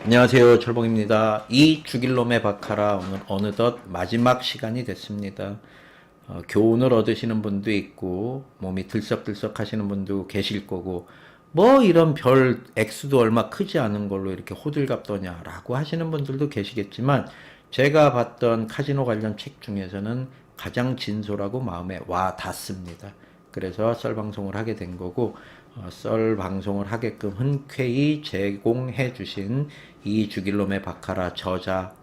안녕하세요, 철봉입니다. 이 죽일 놈의 바카라 오늘 어느덧 마지막 시간이 됐습니다. 교훈을 얻으시는 분도 있고 몸이 들썩들썩 하시는 분도 계실 거고 뭐 이런 별 액수도 얼마 크지 않은 걸로 이렇게 호들갑 떠냐라고 하시는 분들도 계시겠지만 제가 봤던 카지노 관련 책 중에서는 가장 진솔하고 마음에 와 닿습니다. 그래서 썰 방송을 하게 된 거고 썰 방송을 하게끔 흔쾌히 제공해 주신 이 죽일놈의 바카라 저자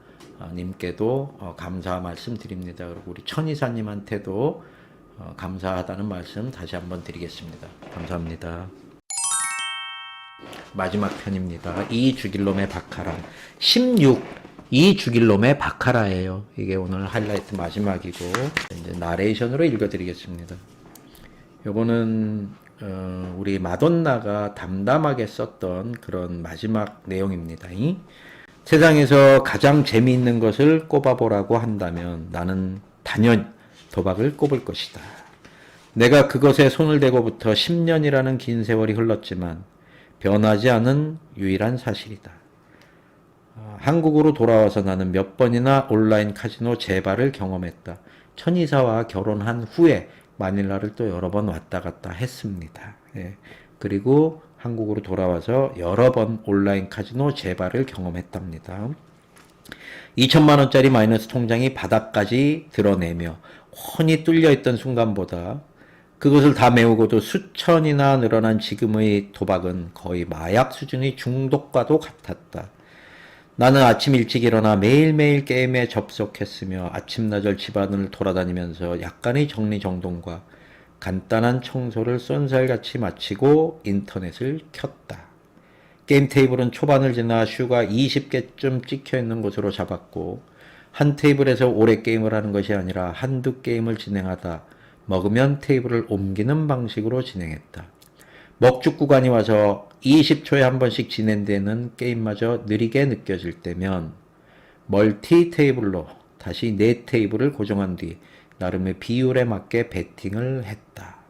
님께도 감사 말씀드립니다. 그리고 우리 천이사님한테도 감사하다는 말씀 다시 한번 드리겠습니다. 감사합니다. 마지막 편입니다. 이 죽일놈의 바카라 16. 이 죽일놈의 바카라예요. 이게 오늘 하이라이트 마지막이고 이제 나레이션으로 읽어드리겠습니다. 요거는 우리 마돈나가 담담하게 썼던 그런 마지막 내용입니다. 세상에서 가장 재미있는 것을 꼽아보라고 한다면 나는 단연 도박을 꼽을 것이다. 내가 그것에 손을 대고부터 10년이라는 긴 세월이 흘렀지만 변하지 않은 유일한 사실이다. 한국으로 돌아와서 나는 몇 번이나 온라인 카지노 재발을 경험했다. 천이사와 결혼한 후에 마닐라를 또 여러 번 왔다 갔다 했습니다. 예. 그리고 한국으로 돌아와서 여러 번 온라인 카지노 재발을 경험했답니다. 2천만 원짜리 마이너스 통장이 바닥까지 드러내며 훤히 뚫려있던 순간보다 그것을 다 메우고도 수천이나 늘어난 지금의 도박은 거의 마약 수준의 중독과도 같았다. 나는 아침 일찍 일어나 매일매일 게임에 접속했으며 아침나절 집안을 돌아다니면서 약간의 정리정돈과 간단한 청소를 쏜살같이 마치고 인터넷을 켰다. 게임 테이블은 초반을 지나 슈가 20개쯤 찍혀있는 곳으로 잡았고 한 테이블에서 오래 게임을 하는 것이 아니라 한두 게임을 진행하다 먹으면 테이블을 옮기는 방식으로 진행했다. 먹죽 구간이 와서 20초에 한 번씩 진행되는 게임마저 느리게 느껴질 때면 멀티 테이블로 다시 4테이블을 고정한 뒤 나름의 비율에 맞게 베팅을 했다.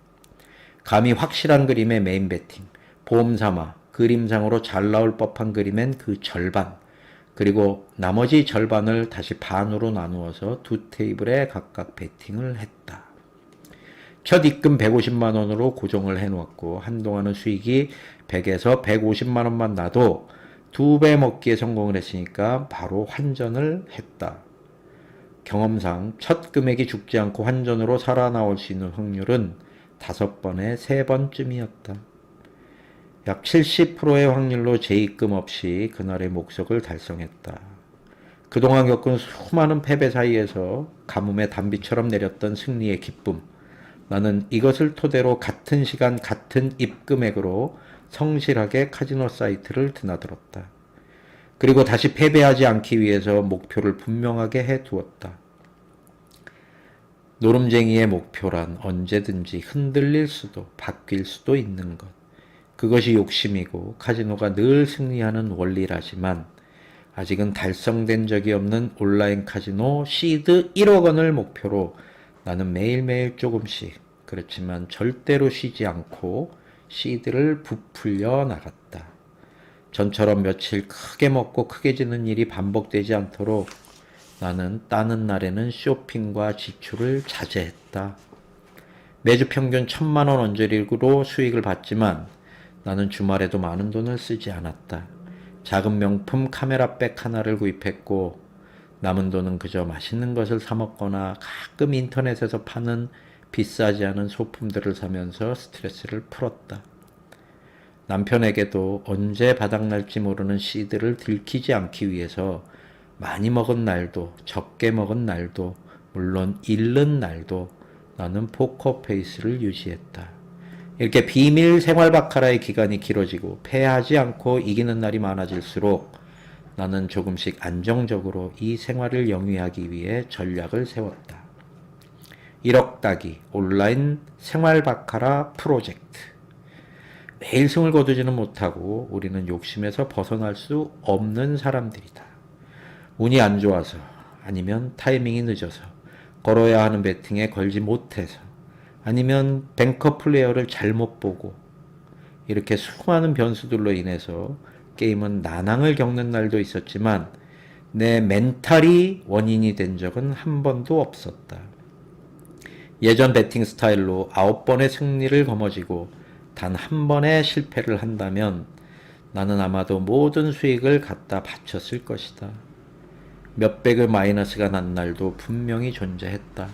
감이 확실한 그림의 메인 베팅, 보험 삼아 그림상으로 잘 나올 법한 그림엔 그 절반, 그리고 나머지 절반을 다시 반으로 나누어서 2테이블에 각각 베팅을 했다. 첫 입금 150만 원으로 고정을 해놓았고 한동안은 수익이 100에서 150만 원만 나도 2배 먹기에 성공을 했으니까 바로 환전을 했다. 경험상 첫 금액이 죽지 않고 환전으로 살아나올 수 있는 확률은 5번에 3번쯤이었다. 약 70%의 확률로 재입금 없이 그날의 목적을 달성했다. 그동안 겪은 수많은 패배 사이에서 가뭄의 단비처럼 내렸던 승리의 기쁨, 나는 이것을 토대로 같은 시간 같은 입금액으로 성실하게 카지노 사이트를 드나들었다. 그리고 다시 패배하지 않기 위해서 목표를 분명하게 해두었다. 노름쟁이의 목표란 언제든지 흔들릴 수도 바뀔 수도 있는 것. 그것이 욕심이고 카지노가 늘 승리하는 원리라지만 아직은 달성된 적이 없는 온라인 카지노 시드 1억 원을 목표로 나는 매일매일 조금씩, 그렇지만 절대로 쉬지 않고 시드를 부풀려 나갔다. 전처럼 며칠 크게 먹고 크게 지는 일이 반복되지 않도록 나는 따는 날에는 쇼핑과 지출을 자제했다. 매주 평균 1,000만 원 언저리로 수익을 봤지만 나는 주말에도 많은 돈을 쓰지 않았다. 작은 명품 카메라백 하나를 구입했고 남은 돈은 그저 맛있는 것을 사 먹거나 가끔 인터넷에서 파는 비싸지 않은 소품들을 사면서 스트레스를 풀었다. 남편에게도 언제 바닥날지 모르는 시드를 들키지 않기 위해서 많이 먹은 날도 적게 먹은 날도 물론 잃는 날도 나는 포커페이스를 유지했다. 이렇게 비밀 생활 바카라의 기간이 길어지고 패하지 않고 이기는 날이 많아질수록 나는 조금씩 안정적으로 이 생활을 영위하기 위해 전략을 세웠다. 1억 따기 온라인 생활 바카라 프로젝트. 매일 승을 거두지는 못하고 우리는 욕심에서 벗어날 수 없는 사람들이다. 운이 안 좋아서 아니면 타이밍이 늦어서 걸어야 하는 배팅에 걸지 못해서 아니면 뱅커 플레이어를 잘못 보고 이렇게 수많은 변수들로 인해서 게임은 난항을 겪는 날도 있었지만 내 멘탈이 원인이 된 적은 한 번도 없었다. 예전 배팅 스타일로 9번의 승리를 거머쥐고 단 한 번의 실패를 한다면 나는 아마도 모든 수익을 갖다 바쳤을 것이다. 몇백의 마이너스가 난 날도 분명히 존재했다.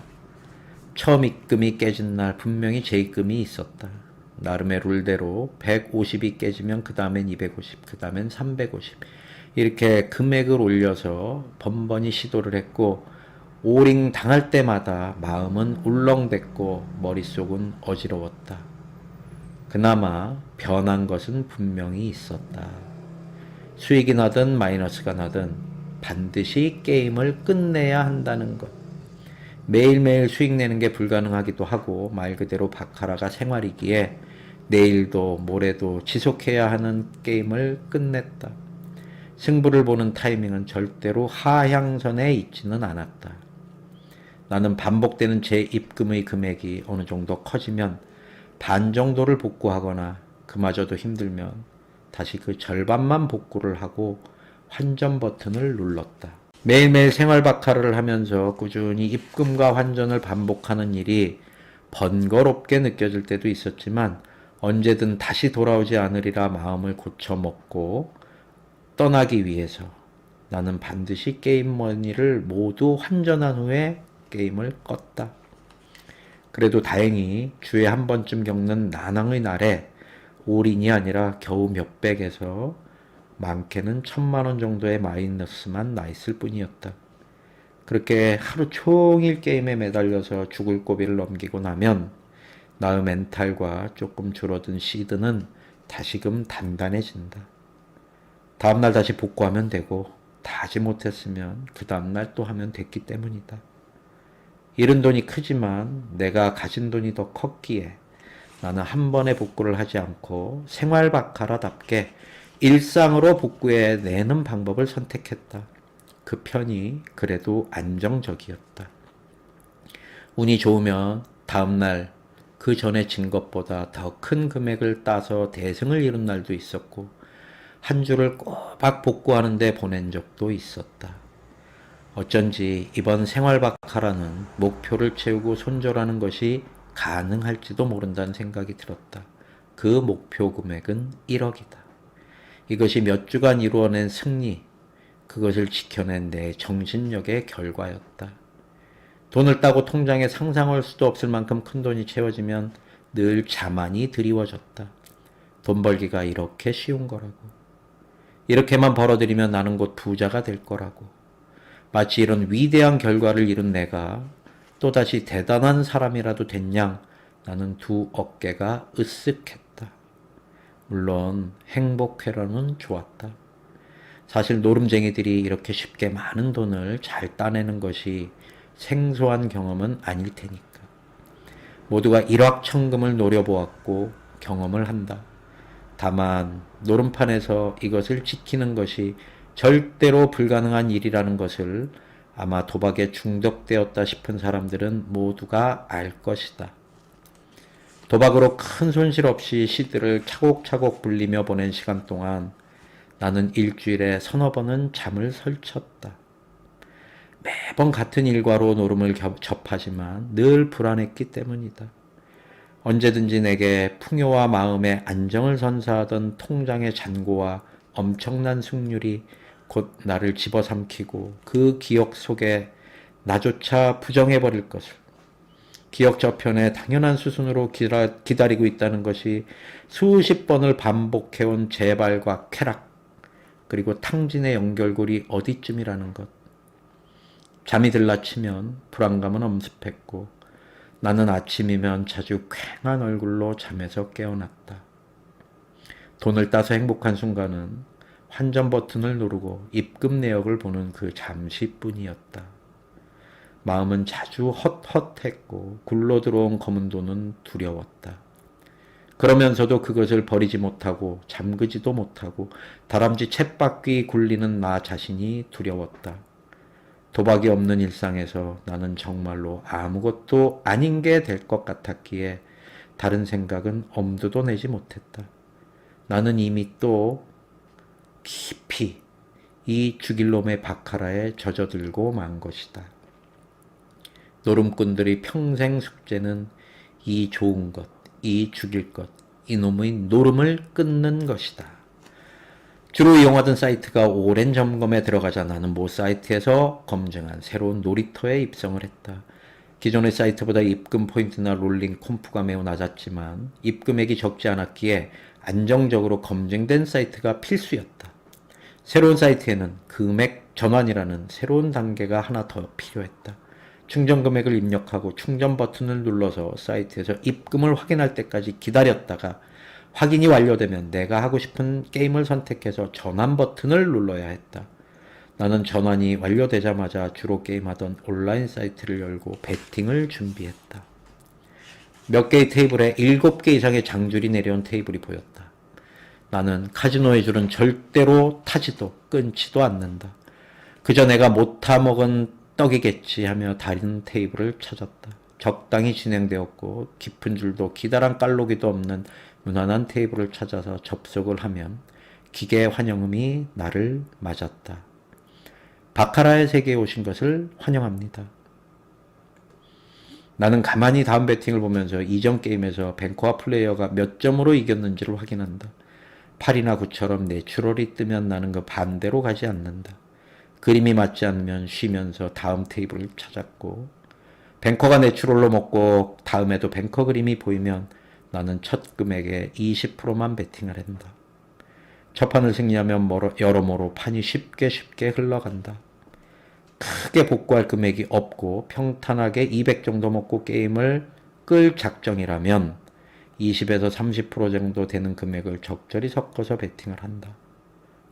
처음 입금이 깨진 날 분명히 재입금이 있었다. 나름의 룰대로 150이 깨지면 그 다음엔 250, 그 다음엔 350 이렇게 금액을 올려서 번번이 시도를 했고 오링 당할 때마다 마음은 울렁댔고 머릿속은 어지러웠다. 그나마 변한 것은 분명히 있었다. 수익이 나든 마이너스가 나든 반드시 게임을 끝내야 한다는 것. 매일매일 수익 내는 게 불가능하기도 하고 말 그대로 바카라가 생활이기에 내일도 모레도 지속해야 하는 게임을 끝냈다. 승부를 보는 타이밍은 절대로 하향선에 있지는 않았다. 나는 반복되는 재입금의 금액이 어느 정도 커지면 반 정도를 복구하거나 그마저도 힘들면 다시 그 절반만 복구를 하고 환전 버튼을 눌렀다. 매일매일 생활 바카라를 하면서 꾸준히 입금과 환전을 반복하는 일이 번거롭게 느껴질 때도 있었지만 언제든 다시 돌아오지 않으리라 마음을 고쳐먹고 떠나기 위해서 나는 반드시 게임 머니를 모두 환전한 후에 게임을 껐다. 그래도 다행히 주에 한 번쯤 겪는 난항의 날에 올인이 아니라 겨우 몇백에서 많게는 1000만원 정도의 마이너스만 나 있을 뿐이었다. 그렇게 하루 종일 게임에 매달려서 죽을 고비를 넘기고 나면 나의 멘탈과 조금 줄어든 시드는 다시금 단단해진다. 다음날 다시 복구하면 되고 다 하지 못했으면 그 다음날 또 하면 됐기 때문이다. 잃은 돈이 크지만 내가 가진 돈이 더 컸기에 나는 한 번에 복구를 하지 않고 생활 바카라답게 일상으로 복구해 내는 방법을 선택했다. 그 편이 그래도 안정적이었다. 운이 좋으면 다음날 그 전에 진 것보다 더 큰 금액을 따서 대승을 이룬 날도 있었고 한 주를 꼬박 복구하는데 보낸 적도 있었다. 어쩐지 이번 생활 바카라는 목표를 채우고 손절하는 것이 가능할지도 모른다는 생각이 들었다. 그 목표 금액은 1억이다. 이것이 몇 주간 이루어낸 승리, 그것을 지켜낸 내 정신력의 결과였다. 돈을 따고 통장에 상상할 수도 없을 만큼 큰 돈이 채워지면 늘 자만이 드리워졌다. 돈 벌기가 이렇게 쉬운 거라고. 이렇게만 벌어들이면 나는 곧 부자가 될 거라고. 마치 이런 위대한 결과를 이룬 내가 또다시 대단한 사람이라도 된 양 나는 두 어깨가 으쓱했다. 물론 행복회로는 좋았다. 사실 노름쟁이들이 이렇게 쉽게 많은 돈을 잘 따내는 것이 생소한 경험은 아닐 테니까. 모두가 일확천금을 노려보았고 경험을 한다. 다만 노름판에서 이것을 지키는 것이 절대로 불가능한 일이라는 것을 아마 도박에 중독되었다 싶은 사람들은 모두가 알 것이다. 도박으로 큰 손실 없이 시드를 차곡차곡 불리며 보낸 시간 동안 나는 일주일에 서너 번은 잠을 설쳤다. 매번 같은 일과로 노름을 접하지만 늘 불안했기 때문이다. 언제든지 내게 풍요와 마음의 안정을 선사하던 통장의 잔고와 엄청난 승률이 곧 나를 집어삼키고 그 기억 속에 나조차 부정해버릴 것을, 기억 저편에 당연한 수순으로 기다리고 있다는 것이 수십 번을 반복해온 재발과 쾌락, 그리고 탕진의 연결고리 어디쯤이라는 것. 잠이 들라치면 불안감은 엄습했고 나는 아침이면 자주 퀭한 얼굴로 잠에서 깨어났다. 돈을 따서 행복한 순간은 환전 버튼을 누르고 입금 내역을 보는 그 잠시뿐이었다. 마음은 자주 헛헛했고 굴러 들어온 검은 돈은 두려웠다. 그러면서도 그것을 버리지 못하고 잠그지도 못하고 다람쥐 쳇바퀴 굴리는 나 자신이 두려웠다. 도박이 없는 일상에서 나는 정말로 아무것도 아닌 게 될 것 같았기에 다른 생각은 엄두도 내지 못했다. 나는 이미 또 깊이 이 죽일 놈의 바카라에 젖어들고 만 것이다. 노름꾼들의 평생 숙제는 이 좋은 것, 이 죽일 것, 이놈의 노름을 끊는 것이다. 주로 이용하던 사이트가 오랜 점검에 들어가자 나는 모 사이트에서 검증한 새로운 놀이터에 입성을 했다. 기존의 사이트보다 입금 포인트나 롤링 콤프가 매우 낮았지만 입금액이 적지 않았기에 안정적으로 검증된 사이트가 필수였다. 새로운 사이트에는 금액 전환이라는 새로운 단계가 하나 더 필요했다. 충전 금액을 입력하고 충전 버튼을 눌러서 사이트에서 입금을 확인할 때까지 기다렸다가 확인이 완료되면 내가 하고 싶은 게임을 선택해서 전환 버튼을 눌러야 했다. 나는 전환이 완료되자마자 주로 게임하던 온라인 사이트를 열고 배팅을 준비했다. 몇 개의 테이블에 7개 이상의 장줄이 내려온 테이블이 보였다. 나는 카지노의 줄은 절대로 타지도 끊지도 않는다. 그저 내가 못 타먹은 떡이겠지 하며 다른 테이블을 찾았다. 적당히 진행되었고 깊은 줄도 기다란 깔로기도 없는 무난한 테이블을 찾아서 접속을 하면 기계 환영음이 나를 맞았다. 바카라의 세계에 오신 것을 환영합니다. 나는 가만히 다음 배팅을 보면서 이전 게임에서 뱅커와 플레이어가 몇 점으로 이겼는지를 확인한다. 8이나 9처럼 내추럴이 뜨면 나는 그 반대로 가지 않는다. 그림이 맞지 않으면 쉬면서 다음 테이블을 찾았고 뱅커가 내추럴로 먹고 다음에도 뱅커 그림이 보이면 나는 첫 금액의 20%만 베팅을 한다. 첫 판을 승리하면 여러모로 판이 쉽게 흘러간다. 크게 복구할 금액이 없고 평탄하게 200 정도 먹고 게임을 끌 작정이라면 20에서 30% 정도 되는 금액을 적절히 섞어서 베팅을 한다.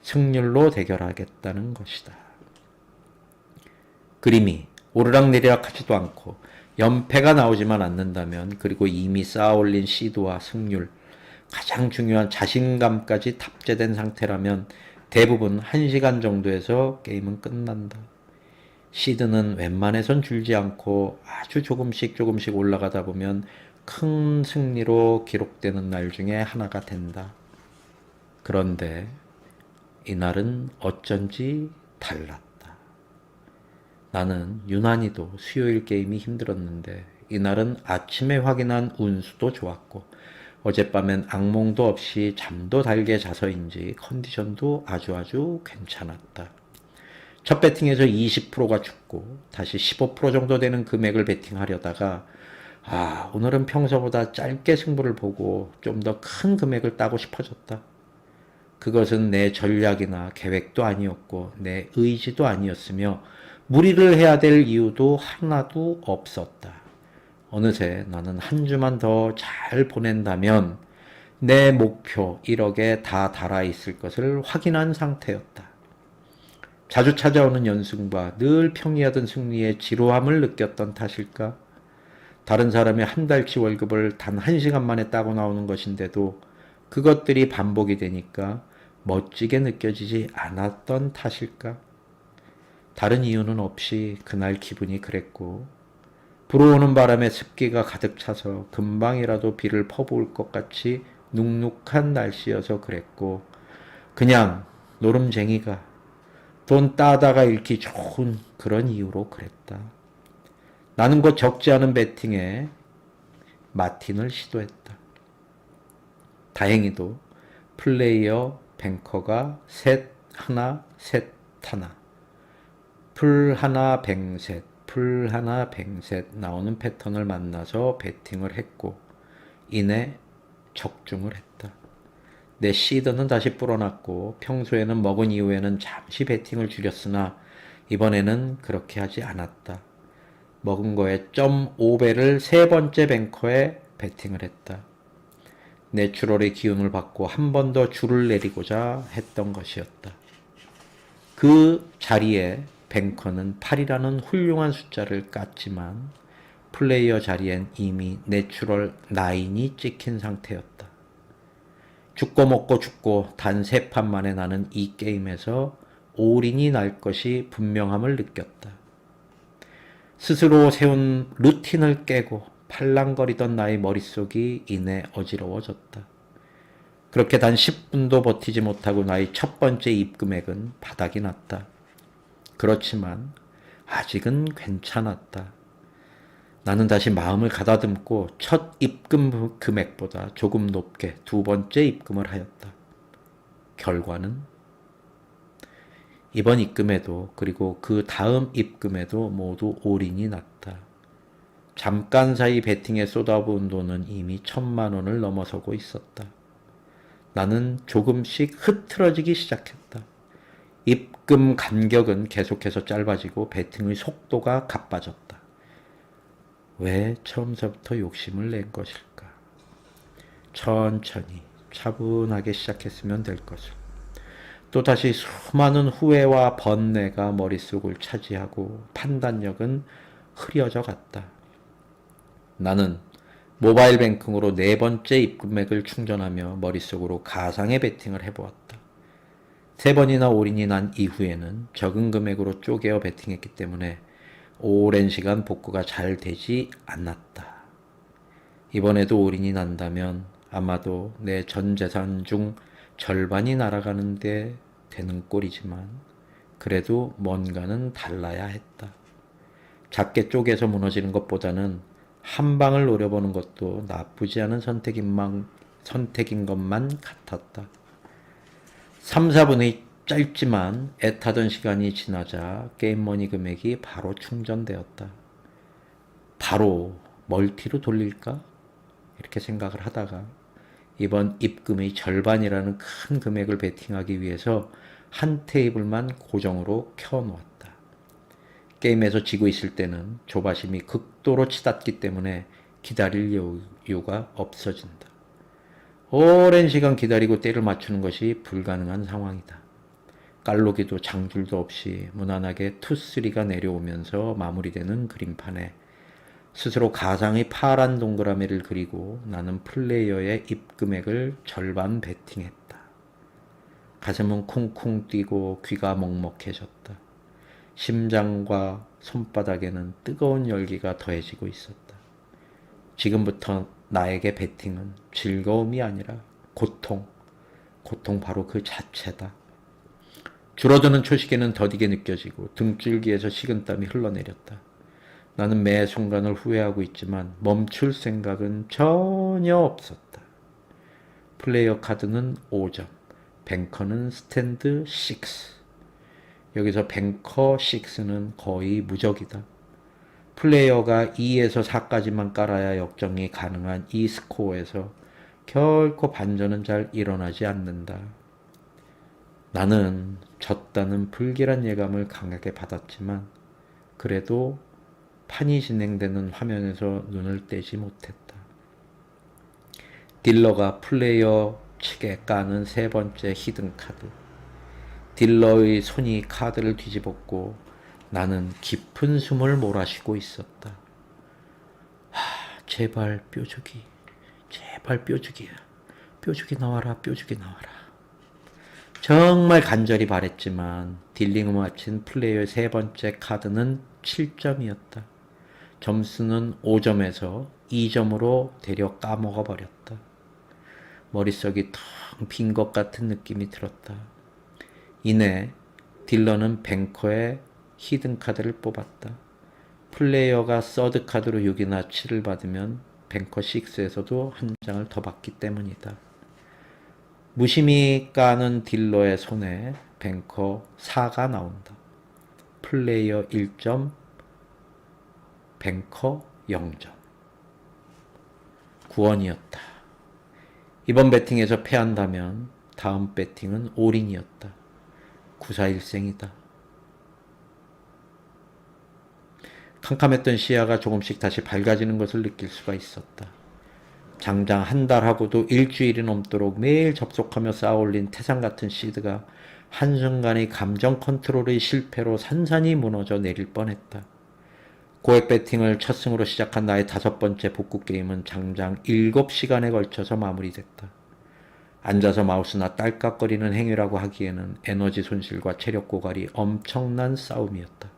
승률로 대결하겠다는 것이다. 그림이 오르락내리락 하지도 않고 연패가 나오지만 않는다면 그리고 이미 쌓아올린 시드와 승률, 가장 중요한 자신감까지 탑재된 상태라면 대부분 1시간 정도에서 게임은 끝난다. 시드는 웬만해선 줄지 않고 아주 조금씩 올라가다 보면 큰 승리로 기록되는 날 중에 하나가 된다. 그런데 이날은 어쩐지 달랐다. 나는 유난히도 수요일 게임이 힘들었는데 이날은 아침에 확인한 운수도 좋았고 어젯밤엔 악몽도 없이 잠도 달게 자서인지 컨디션도 아주 괜찮았다. 첫 배팅에서 20%가 죽고 다시 15% 정도 되는 금액을 배팅하려다가 오늘은 평소보다 짧게 승부를 보고 좀 더 큰 금액을 따고 싶어졌다. 그것은 내 전략이나 계획도 아니었고 내 의지도 아니었으며 무리를 해야 될 이유도 하나도 없었다. 어느새 나는 한 주만 더 잘 보낸다면 내 목표 1억에 다 달아 있을 것을 확인한 상태였다. 자주 찾아오는 연승과 늘 평이하던 승리에 지루함을 느꼈던 탓일까? 다른 사람이 한 달치 월급을 단 1시간 만에 따고 나오는 것인데도 그것들이 반복이 되니까 멋지게 느껴지지 않았던 탓일까? 다른 이유는 없이 그날 기분이 그랬고 불어오는 바람에 습기가 가득 차서 금방이라도 비를 퍼부을 것 같이 눅눅한 날씨여서 그랬고 그냥 노름쟁이가 돈 따다가 잃기 좋은 그런 이유로 그랬다. 나는 곧 적지 않은 배팅에 마틴을 시도했다. 다행히도 플레이어 뱅커가 셋 하나 셋 하나 풀 하나 뱅셋 풀 하나 뱅셋 나오는 패턴을 만나서 배팅을 했고 이내 적중을 했다. 내 시드는 다시 불어났고 평소에는 먹은 이후에는 잠시 배팅을 줄였으나 이번에는 그렇게 하지 않았다. 먹은 거에 0.5배를 세 번째 뱅커에 배팅을 했다. 내추럴의 기운을 받고 한 번 더 줄을 내리고자 했던 것이었다. 그 자리에 뱅커는 8이라는 훌륭한 숫자를 깠지만 플레이어 자리엔 이미 내추럴 9이 찍힌 상태였다. 죽고 먹고 죽고 단 3판 만에 나는 이 게임에서 올인이 날 것이 분명함을 느꼈다. 스스로 세운 루틴을 깨고 팔랑거리던 나의 머릿속이 이내 어지러워졌다. 그렇게 단 10분도 버티지 못하고 나의 첫 번째 입금액은 바닥이 났다. 그렇지만 아직은 괜찮았다. 나는 다시 마음을 가다듬고 첫 입금 금액보다 조금 높게 두 번째 입금을 하였다. 결과는 이번 입금에도 그리고 그 다음 입금에도 모두 올인이 났다. 잠깐 사이 베팅에 쏟아부은 돈은 이미 1,000만 원을 넘어서고 있었다. 나는 조금씩 흐트러지기 시작했다. 입금 간격은 계속해서 짧아지고 베팅의 속도가 가빠졌다. 왜 처음서부터 욕심을 낸 것일까? 천천히 차분하게 시작했으면 될 것을. 또다시 수많은 후회와 번뇌가 머릿속을 차지하고 판단력은 흐려져 갔다. 나는 모바일 뱅킹으로 네 번째 입금액을 충전하며 머릿속으로 가상의 베팅을 해보았다. 세 번이나 올인이 난 이후에는 적은 금액으로 쪼개어 베팅했기 때문에 오랜 시간 복구가 잘 되지 않았다. 이번에도 올인이 난다면 아마도 내 전 재산 중 절반이 날아가는데 되는 꼴이지만 그래도 뭔가는 달라야 했다. 작게 쪼개서 무너지는 것보다는 한 방을 노려보는 것도 나쁘지 않은 선택인 것만 같았다. 3, 4분의 짧지만 애타던 시간이 지나자 게임머니 금액이 바로 충전되었다. 바로 멀티로 돌릴까? 이렇게 생각을 하다가 이번 입금의 절반이라는 큰 금액을 베팅하기 위해서 한 테이블만 고정으로 켜놓았다. 게임에서 지고 있을 때는 조바심이 극도로 치닫기 때문에 기다릴 여유가 없어진다. 오랜 시간 기다리고 때를 맞추는 것이 불가능한 상황이다. 깔로기도 장줄도 없이 무난하게 투쓰리가 내려오면서 마무리되는 그림판에 스스로 가상의 파란 동그라미를 그리고 나는 플레이어의 입금액을 절반 베팅했다. 가슴은 쿵쿵 뛰고 귀가 먹먹해졌다. 심장과 손바닥에는 뜨거운 열기가 더해지고 있었다. 지금부터 나에게 베팅은 즐거움이 아니라 고통 바로 그 자체다. 줄어드는 초시계는 더디게 느껴지고 등줄기에서 식은땀이 흘러내렸다. 나는 매 순간을 후회하고 있지만 멈출 생각은 전혀 없었다. 플레이어 카드는 5점, 뱅커는 스탠드 6. 여기서 뱅커 6는 거의 무적이다. 플레이어가 2에서 4까지만 깔아야 역전이 가능한 이 스코어에서 결코 반전은 잘 일어나지 않는다. 나는 졌다는 불길한 예감을 강하게 받았지만 그래도 판이 진행되는 화면에서 눈을 떼지 못했다. 딜러가 플레이어 측에 까는 세 번째 히든 카드. 딜러의 손이 카드를 뒤집었고 나는 깊은 숨을 몰아쉬고 있었다. 제발 뾰족이, 제발 뾰족이야. 뾰족이 나와라, 뾰족이 나와라. 정말 간절히 바랬지만 딜링을 마친 플레이어의 세 번째 카드는 7점이었다. 점수는 5점에서 2점으로 되려 까먹어 버렸다. 머릿속이 텅 빈 것 같은 느낌이 들었다. 이내 딜러는 뱅커의 히든 카드를 뽑았다. 플레이어가 서드 카드로 6이나 7을 받으면 뱅커 6에서도 한 장을 더 받기 때문이다. 무심히 까는 딜러의 손에 뱅커 4가 나온다. 플레이어 1점, 뱅커 0점. 구원이었다. 이번 배팅에서 패한다면 다음 배팅은 올인이었다. 구사일생이다. 캄캄했던 시야가 조금씩 다시 밝아지는 것을 느낄 수가 있었다. 장장 한 달하고도 일주일이 넘도록 매일 접속하며 쌓아올린 태산 같은 시드가 한순간의 감정 컨트롤의 실패로 산산이 무너져 내릴 뻔했다. 고액 배팅을 첫 승으로 시작한 나의 5번째 복구 게임은 장장 7시간에 걸쳐서 마무리됐다. 앉아서 마우스나 딸깍거리는 행위라고 하기에는 에너지 손실과 체력 고갈이 엄청난 싸움이었다.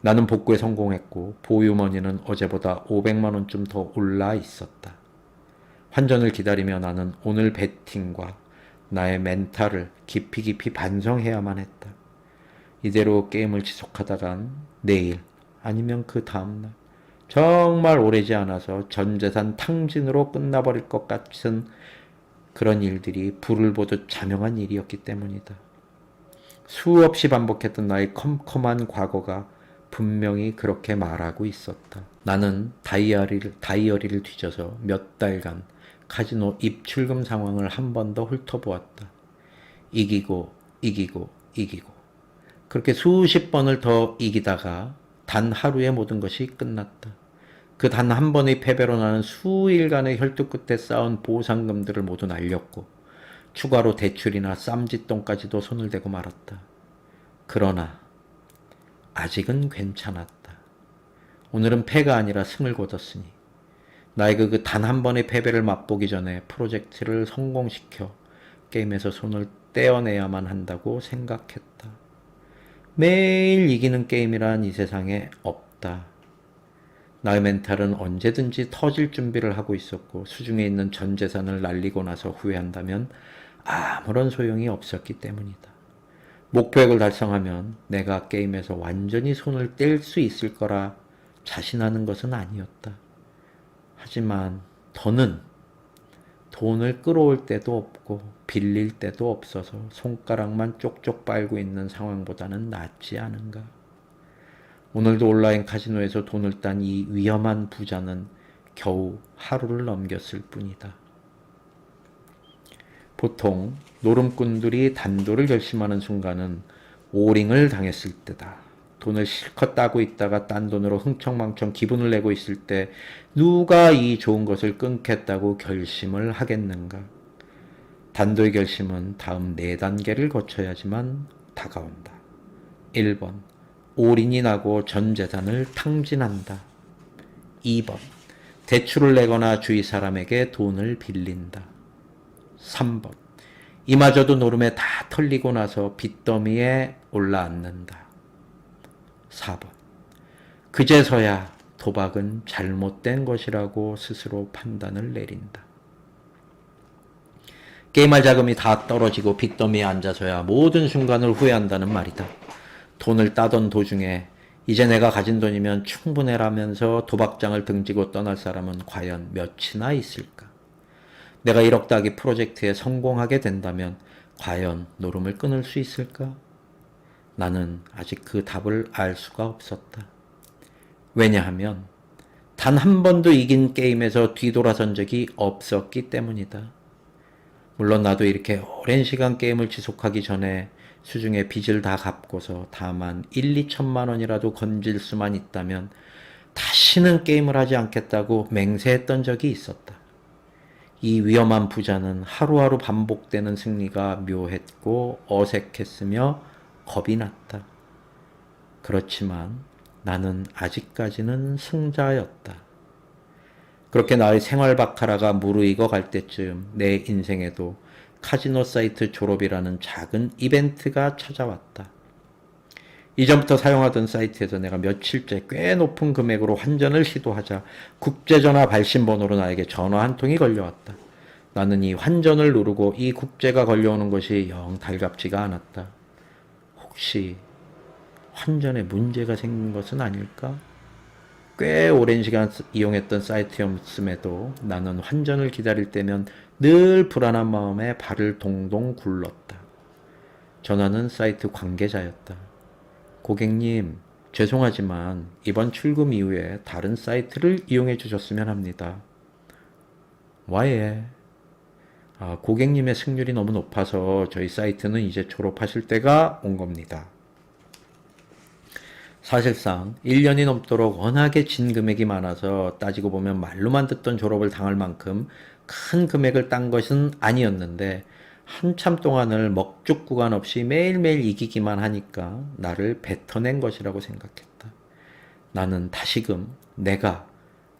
나는 복구에 성공했고 보유머니는 어제보다 500만 원쯤 더 올라 있었다. 환전을 기다리며 나는 오늘 배팅과 나의 멘탈을 깊이 반성해야만 했다. 이대로 게임을 지속하다간 내일 아니면 그 다음날 정말 오래지 않아서 전 재산 탕진으로 끝나버릴 것 같은 그런 일들이 불을 보듯 자명한 일이었기 때문이다. 수없이 반복했던 나의 컴컴한 과거가 분명히 그렇게 말하고 있었다. 나는 다이어리를 뒤져서 몇 달간 카지노 입출금 상황을 한 번 더 훑어보았다. 이기고 그렇게 수십 번을 더 이기다가 단 하루에 모든 것이 끝났다. 그 단 한 번의 패배로 나는 수일간의 혈투 끝에 쌓은 보상금들을 모두 날렸고 추가로 대출이나 쌈짓돈까지도 손을 대고 말았다. 그러나 아직은 괜찮았다. 오늘은 패가 아니라 승을 거뒀으니 나에게 그 단 한 번의 패배를 맛보기 전에 프로젝트를 성공시켜 게임에서 손을 떼어내야만 한다고 생각했다. 매일 이기는 게임이란 이 세상에 없다. 나의 멘탈은 언제든지 터질 준비를 하고 있었고 수중에 있는 전 재산을 날리고 나서 후회한다면 아무런 소용이 없었기 때문이다. 목표액을 달성하면 내가 게임에서 완전히 손을 뗄 수 있을 거라 자신하는 것은 아니었다. 하지만 더는 돈을 끌어올 때도 없고 빌릴 때도 없어서 손가락만 쪽쪽 빨고 있는 상황보다는 낫지 않은가. 오늘도 온라인 카지노에서 돈을 딴 이 위험한 부자는 겨우 하루를 넘겼을 뿐이다. 보통 노름꾼들이 단도를 결심하는 순간은 오링을 당했을 때다. 돈을 실컷 따고 있다가 딴 돈으로 흥청망청 기분을 내고 있을 때 누가 이 좋은 것을 끊겠다고 결심을 하겠는가. 단도의 결심은 다음 4단계를 거쳐야지만 다가온다. 1번 올인이 나고 전 재산을 탕진한다. 2번 대출을 내거나 주위 사람에게 돈을 빌린다. 3번 이마저도 노름에 다 털리고 나서 빚더미에 올라앉는다. 4번 그제서야 도박은 잘못된 것이라고 스스로 판단을 내린다. 게임할 자금이 다 떨어지고 빚더미에 앉아서야 모든 순간을 후회한다는 말이다. 돈을 따던 도중에 이제 내가 가진 돈이면 충분해라면서 도박장을 등지고 떠날 사람은 과연 몇이나 있을까? 내가 1억 따기 프로젝트에 성공하게 된다면 과연 노름을 끊을 수 있을까? 나는 아직 그 답을 알 수가 없었다. 왜냐하면 단 한 번도 이긴 게임에서 뒤돌아선 적이 없었기 때문이다. 물론 나도 이렇게 오랜 시간 게임을 지속하기 전에 수중에 빚을 다 갚고서 다만 1, 2천만 원이라도 건질 수만 있다면 다시는 게임을 하지 않겠다고 맹세했던 적이 있었다. 이 위험한 부자는 하루하루 반복되는 승리가 묘했고 어색했으며 겁이 났다. 그렇지만 나는 아직까지는 승자였다. 그렇게 나의 생활 바카라가 무르익어 갈 때쯤 내 인생에도 카지노 사이트 졸업이라는 작은 이벤트가 찾아왔다. 이전부터 사용하던 사이트에서 내가 며칠째 꽤 높은 금액으로 환전을 시도하자 국제전화 발신번호로 나에게 전화 한 통이 걸려왔다. 나는 이 환전을 누르고 이 국제가 걸려오는 것이 영 달갑지가 않았다. 혹시 환전에 문제가 생긴 것은 아닐까? 꽤 오랜 시간 이용했던 사이트였음에도 나는 환전을 기다릴 때면 늘 불안한 마음에 발을 동동 굴렀다. 전화는 사이트 관계자였다. 고객님, 죄송하지만 이번 출금 이후에 다른 사이트를 이용해 주셨으면 합니다. 와예. 고객님의 승률이 너무 높아서 저희 사이트는 이제 졸업하실 때가 온 겁니다. 사실상 1년이 넘도록 워낙에 진 금액이 많아서 따지고 보면 말로만 듣던 졸업을 당할 만큼 큰 금액을 딴 것은 아니었는데 한참 동안을 먹죽 구간 없이 매일매일 이기기만 하니까 나를 뱉어낸 것이라고 생각했다. 나는 다시금 내가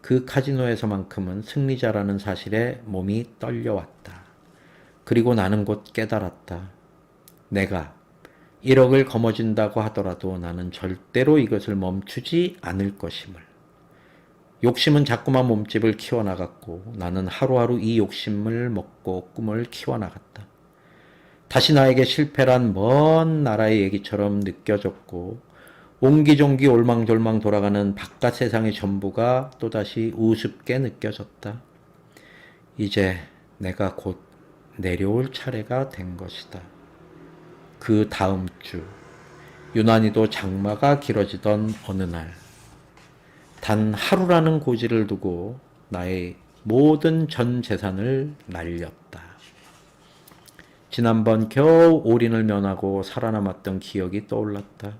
그 카지노에서만큼은 승리자라는 사실에 몸이 떨려왔다. 그리고 나는 곧 깨달았다. 내가 1억을 거머쥔다고 하더라도 나는 절대로 이것을 멈추지 않을 것임을. 욕심은 자꾸만 몸집을 키워나갔고 나는 하루하루 이 욕심을 먹고 꿈을 키워나갔다. 다시 나에게 실패란 먼 나라의 얘기처럼 느껴졌고 옹기종기 올망졸망 돌아가는 바깥 세상의 전부가 또다시 우습게 느껴졌다. 이제 내가 곧 내려올 차례가 된 것이다. 그 다음 주 유난히도 장마가 길어지던 어느 날 단 하루라는 고지를 두고 나의 모든 전 재산을 날렸다. 지난번 겨우 올인을 면하고 살아남았던 기억이 떠올랐다.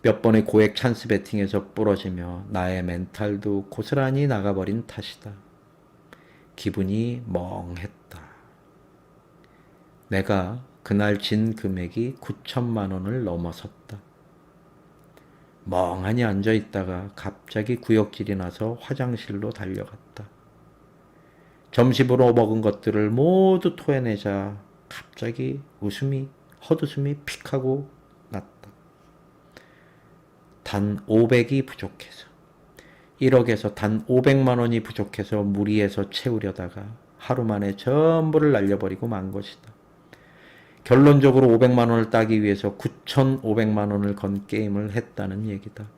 몇 번의 고액 찬스 배팅에서 부러지며 나의 멘탈도 고스란히 나가버린 탓이다. 기분이 멍했다. 내가 그날 진 금액이 9천만 원을 넘어섰다. 멍하니 앉아있다가 갑자기 구역질이 나서 화장실로 달려갔다. 점심으로 먹은 것들을 모두 토해내자 갑자기 헛웃음이 픽 하고 났다. 단 500이 부족해서 1억에서 단 500만 원이 부족해서 무리해서 채우려다가 하루 만에 전부를 날려버리고 만 것이다. 결론적으로 500만 원을 따기 위해서 9,500만 원을 건 게임을 했다는 얘기다.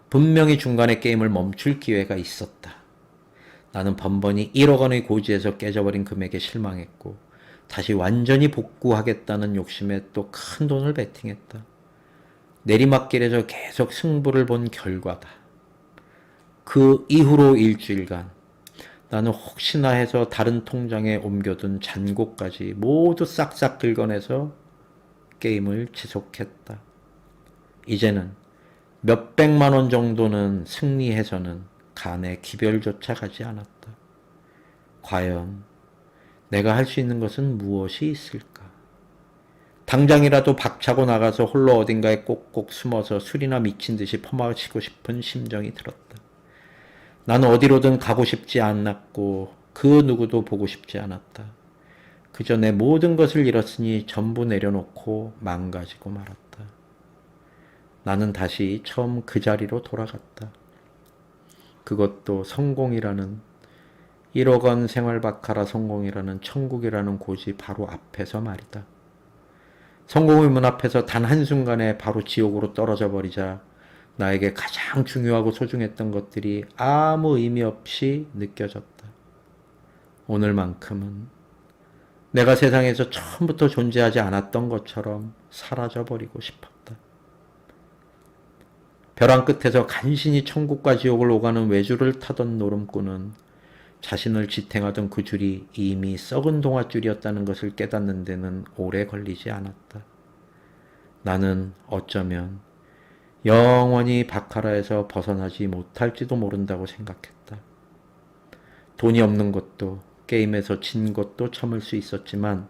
분명히 중간에 게임을 멈출 기회가 있었다. 나는 번번이 1억 원의 고지에서 깨져버린 금액에 실망했고 다시 완전히 복구하겠다는 욕심에 또 큰 돈을 베팅했다. 내리막길에서 계속 승부를 본 결과다. 그 이후로 일주일간 나는 혹시나 해서 다른 통장에 옮겨둔 잔고까지 모두 싹싹 긁어내서 게임을 지속했다. 이제는 몇백만 원 정도는 승리해서는 간에 기별조차 가지 않았다. 과연 내가 할 수 있는 것은 무엇이 있을까? 당장이라도 박차고 나가서 홀로 어딘가에 꼭꼭 숨어서 술이나 미친 듯이 퍼마시고 싶은 심정이 들었다. 나는 어디로든 가고 싶지 않았고 그 누구도 보고 싶지 않았다. 그저 내 모든 것을 잃었으니 전부 내려놓고 망가지고 말았다. 나는 다시 처음 그 자리로 돌아갔다. 그것도 성공이라는 1억 원 생활바카라 성공이라는 천국이라는 고지 바로 앞에서 말이다. 성공의 문 앞에서 단 한순간에 바로 지옥으로 떨어져 버리자 나에게 가장 중요하고 소중했던 것들이 아무 의미 없이 느껴졌다. 오늘만큼은 내가 세상에서 처음부터 존재하지 않았던 것처럼 사라져버리고 싶었다. 벼랑 끝에서 간신히 천국과 지옥을 오가는 외줄을 타던 노름꾼은 자신을 지탱하던 그 줄이 이미 썩은 동아줄이었다는 것을 깨닫는 데는 오래 걸리지 않았다. 나는 어쩌면 영원히 바카라에서 벗어나지 못할지도 모른다고 생각했다. 돈이 없는 것도 게임에서 진 것도 참을 수 있었지만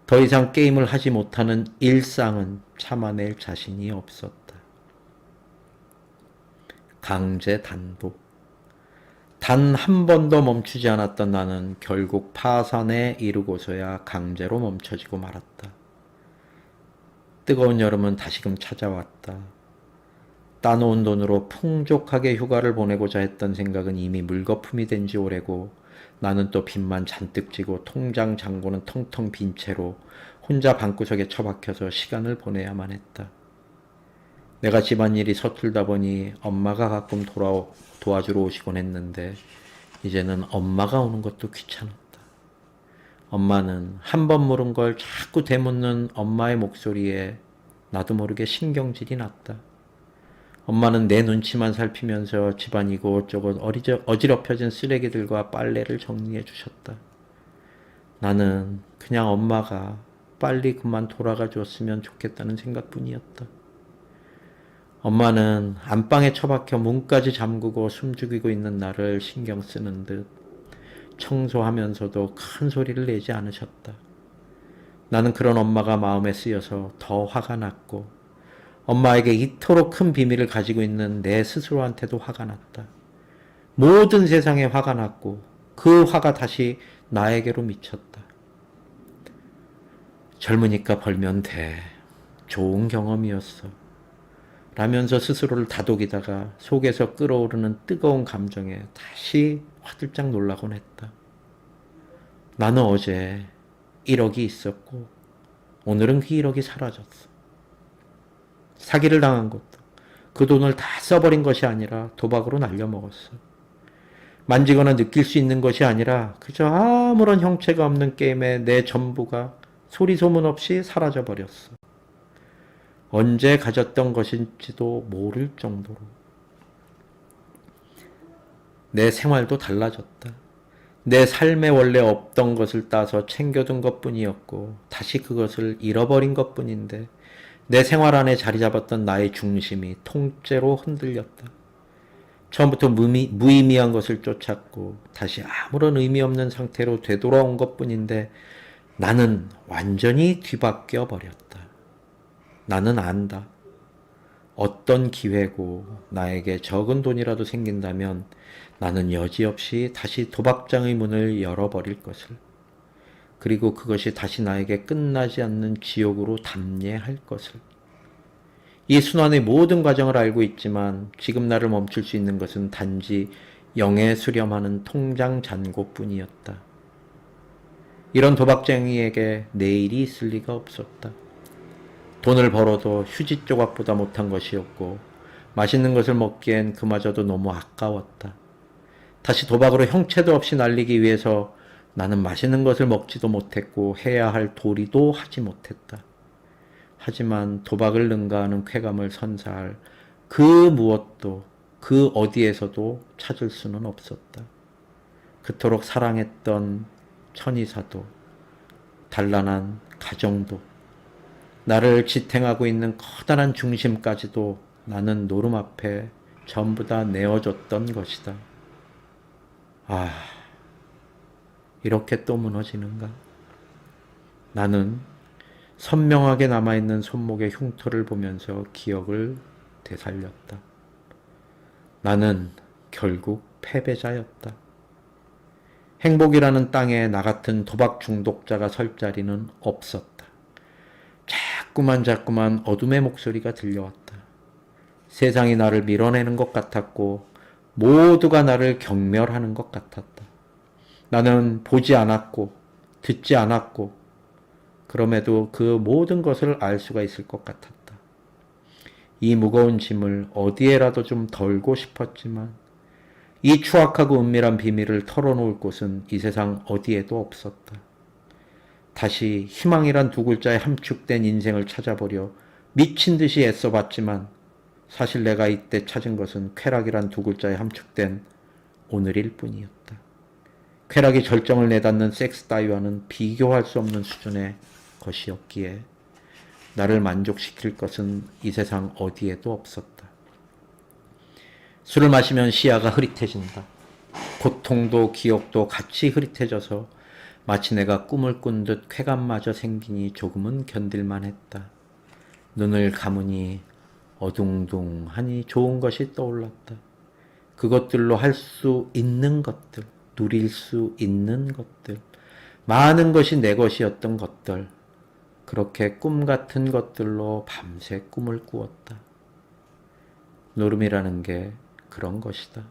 더 이상 게임을 하지 못하는 일상은 참아낼 자신이 없었다. 강제 단독. 단 한 번도 멈추지 않았던 나는 결국 파산에 이르고서야 강제로 멈춰지고 말았다. 뜨거운 여름은 다시금 찾아왔다. 따놓은 돈으로 풍족하게 휴가를 보내고자 했던 생각은 이미 물거품이 된 지 오래고 나는 또 빚만 잔뜩 지고 통장 잔고는 텅텅 빈 채로 혼자 방구석에 처박혀서 시간을 보내야만 했다. 내가 집안일이 서툴다 보니 엄마가 가끔 도와주러 오시곤 했는데 이제는 엄마가 오는 것도 귀찮았다. 엄마는 한 번 물은 걸 자꾸 되묻는 엄마의 목소리에 나도 모르게 신경질이 났다. 엄마는 내 눈치만 살피면서 집안 이곳저곳 어지럽혀진 쓰레기들과 빨래를 정리해 주셨다. 나는 그냥 엄마가 빨리 그만 돌아가 줬으면 좋겠다는 생각뿐이었다. 엄마는 안방에 처박혀 문까지 잠그고 숨죽이고 있는 나를 신경 쓰는 듯 청소하면서도 큰 소리를 내지 않으셨다. 나는 그런 엄마가 마음에 쓰여서 더 화가 났고 엄마에게 이토록 큰 비밀을 가지고 있는 내 스스로한테도 화가 났다. 모든 세상에 화가 났고 그 화가 다시 나에게로 미쳤다. 젊으니까 벌면 돼. 좋은 경험이었어. 라면서 스스로를 다독이다가 속에서 끓어오르는 뜨거운 감정에 다시 화들짝 놀라곤 했다. 나는 어제 1억이 있었고 오늘은 그 1억이 사라졌어. 사기를 당한 것도 그 돈을 다 써버린 것이 아니라 도박으로 날려먹었어. 만지거나 느낄 수 있는 것이 아니라 그저 아무런 형체가 없는 게임에 내 전부가 소리 소문 없이 사라져버렸어. 언제 가졌던 것인지도 모를 정도로. 내 생활도 달라졌다. 내 삶에 원래 없던 것을 따서 챙겨둔 것뿐이었고 다시 그것을 잃어버린 것뿐인데 내 생활 안에 자리 잡았던 나의 중심이 통째로 흔들렸다. 처음부터 무의미한 것을 쫓았고 다시 아무런 의미 없는 상태로 되돌아온 것뿐인데 나는 완전히 뒤바뀌어 버렸다. 나는 안다. 어떤 기회고 나에게 적은 돈이라도 생긴다면 나는 여지없이 다시 도박장의 문을 열어버릴 것을. 그리고 그것이 다시 나에게 끝나지 않는 지옥으로 담례할 것을. 이 순환의 모든 과정을 알고 있지만 지금 나를 멈출 수 있는 것은 단지 영에 수렴하는 통장 잔고뿐이었다. 이런 도박쟁이에게 내일이 있을 리가 없었다. 돈을 벌어도 휴지 조각보다 못한 것이었고 맛있는 것을 먹기엔 그마저도 너무 아까웠다. 다시 도박으로 형체도 없이 날리기 위해서 나는 맛있는 것을 먹지도 못했고 해야 할 도리도 하지 못했다. 하지만 도박을 능가하는 쾌감을 선사할 그 무엇도 그 어디에서도 찾을 수는 없었다. 그토록 사랑했던 천의사도 단란한 가정도 나를 지탱하고 있는 커다란 중심까지도 나는 노름 앞에 전부 다 내어줬던 것이다. 아, 이렇게 또 무너지는가? 나는 선명하게 남아있는 손목의 흉터를 보면서 기억을 되살렸다. 나는 결국 패배자였다. 행복이라는 땅에 나 같은 도박 중독자가 설 자리는 없었다. 자꾸만 어둠의 목소리가 들려왔다. 세상이 나를 밀어내는 것 같았고 모두가 나를 경멸하는 것 같았다. 나는 보지 않았고 듣지 않았고 그럼에도 그 모든 것을 알 수가 있을 것 같았다. 이 무거운 짐을 어디에라도 좀 덜고 싶었지만 이 추악하고 은밀한 비밀을 털어놓을 곳은 이 세상 어디에도 없었다. 다시 희망이란 두 글자에 함축된 인생을 찾아보려 미친 듯이 애써봤지만 사실 내가 이때 찾은 것은 쾌락이란 두 글자에 함축된 오늘일 뿐이었다. 쾌락이 절정을 내닫는 섹스 따위와는 비교할 수 없는 수준의 것이었기에 나를 만족시킬 것은 이 세상 어디에도 없었다. 술을 마시면 시야가 흐릿해진다. 고통도 기억도 같이 흐릿해져서 마치 내가 꿈을 꾼 듯 쾌감마저 생기니 조금은 견딜만 했다. 눈을 감으니 어둥둥하니 좋은 것이 떠올랐다. 그것들로 할 수 있는 것들, 누릴 수 있는 것들, 많은 것이 내 것이었던 것들, 그렇게 꿈 같은 것들로 밤새 꿈을 꾸었다. 노름이라는 게 그런 것이다.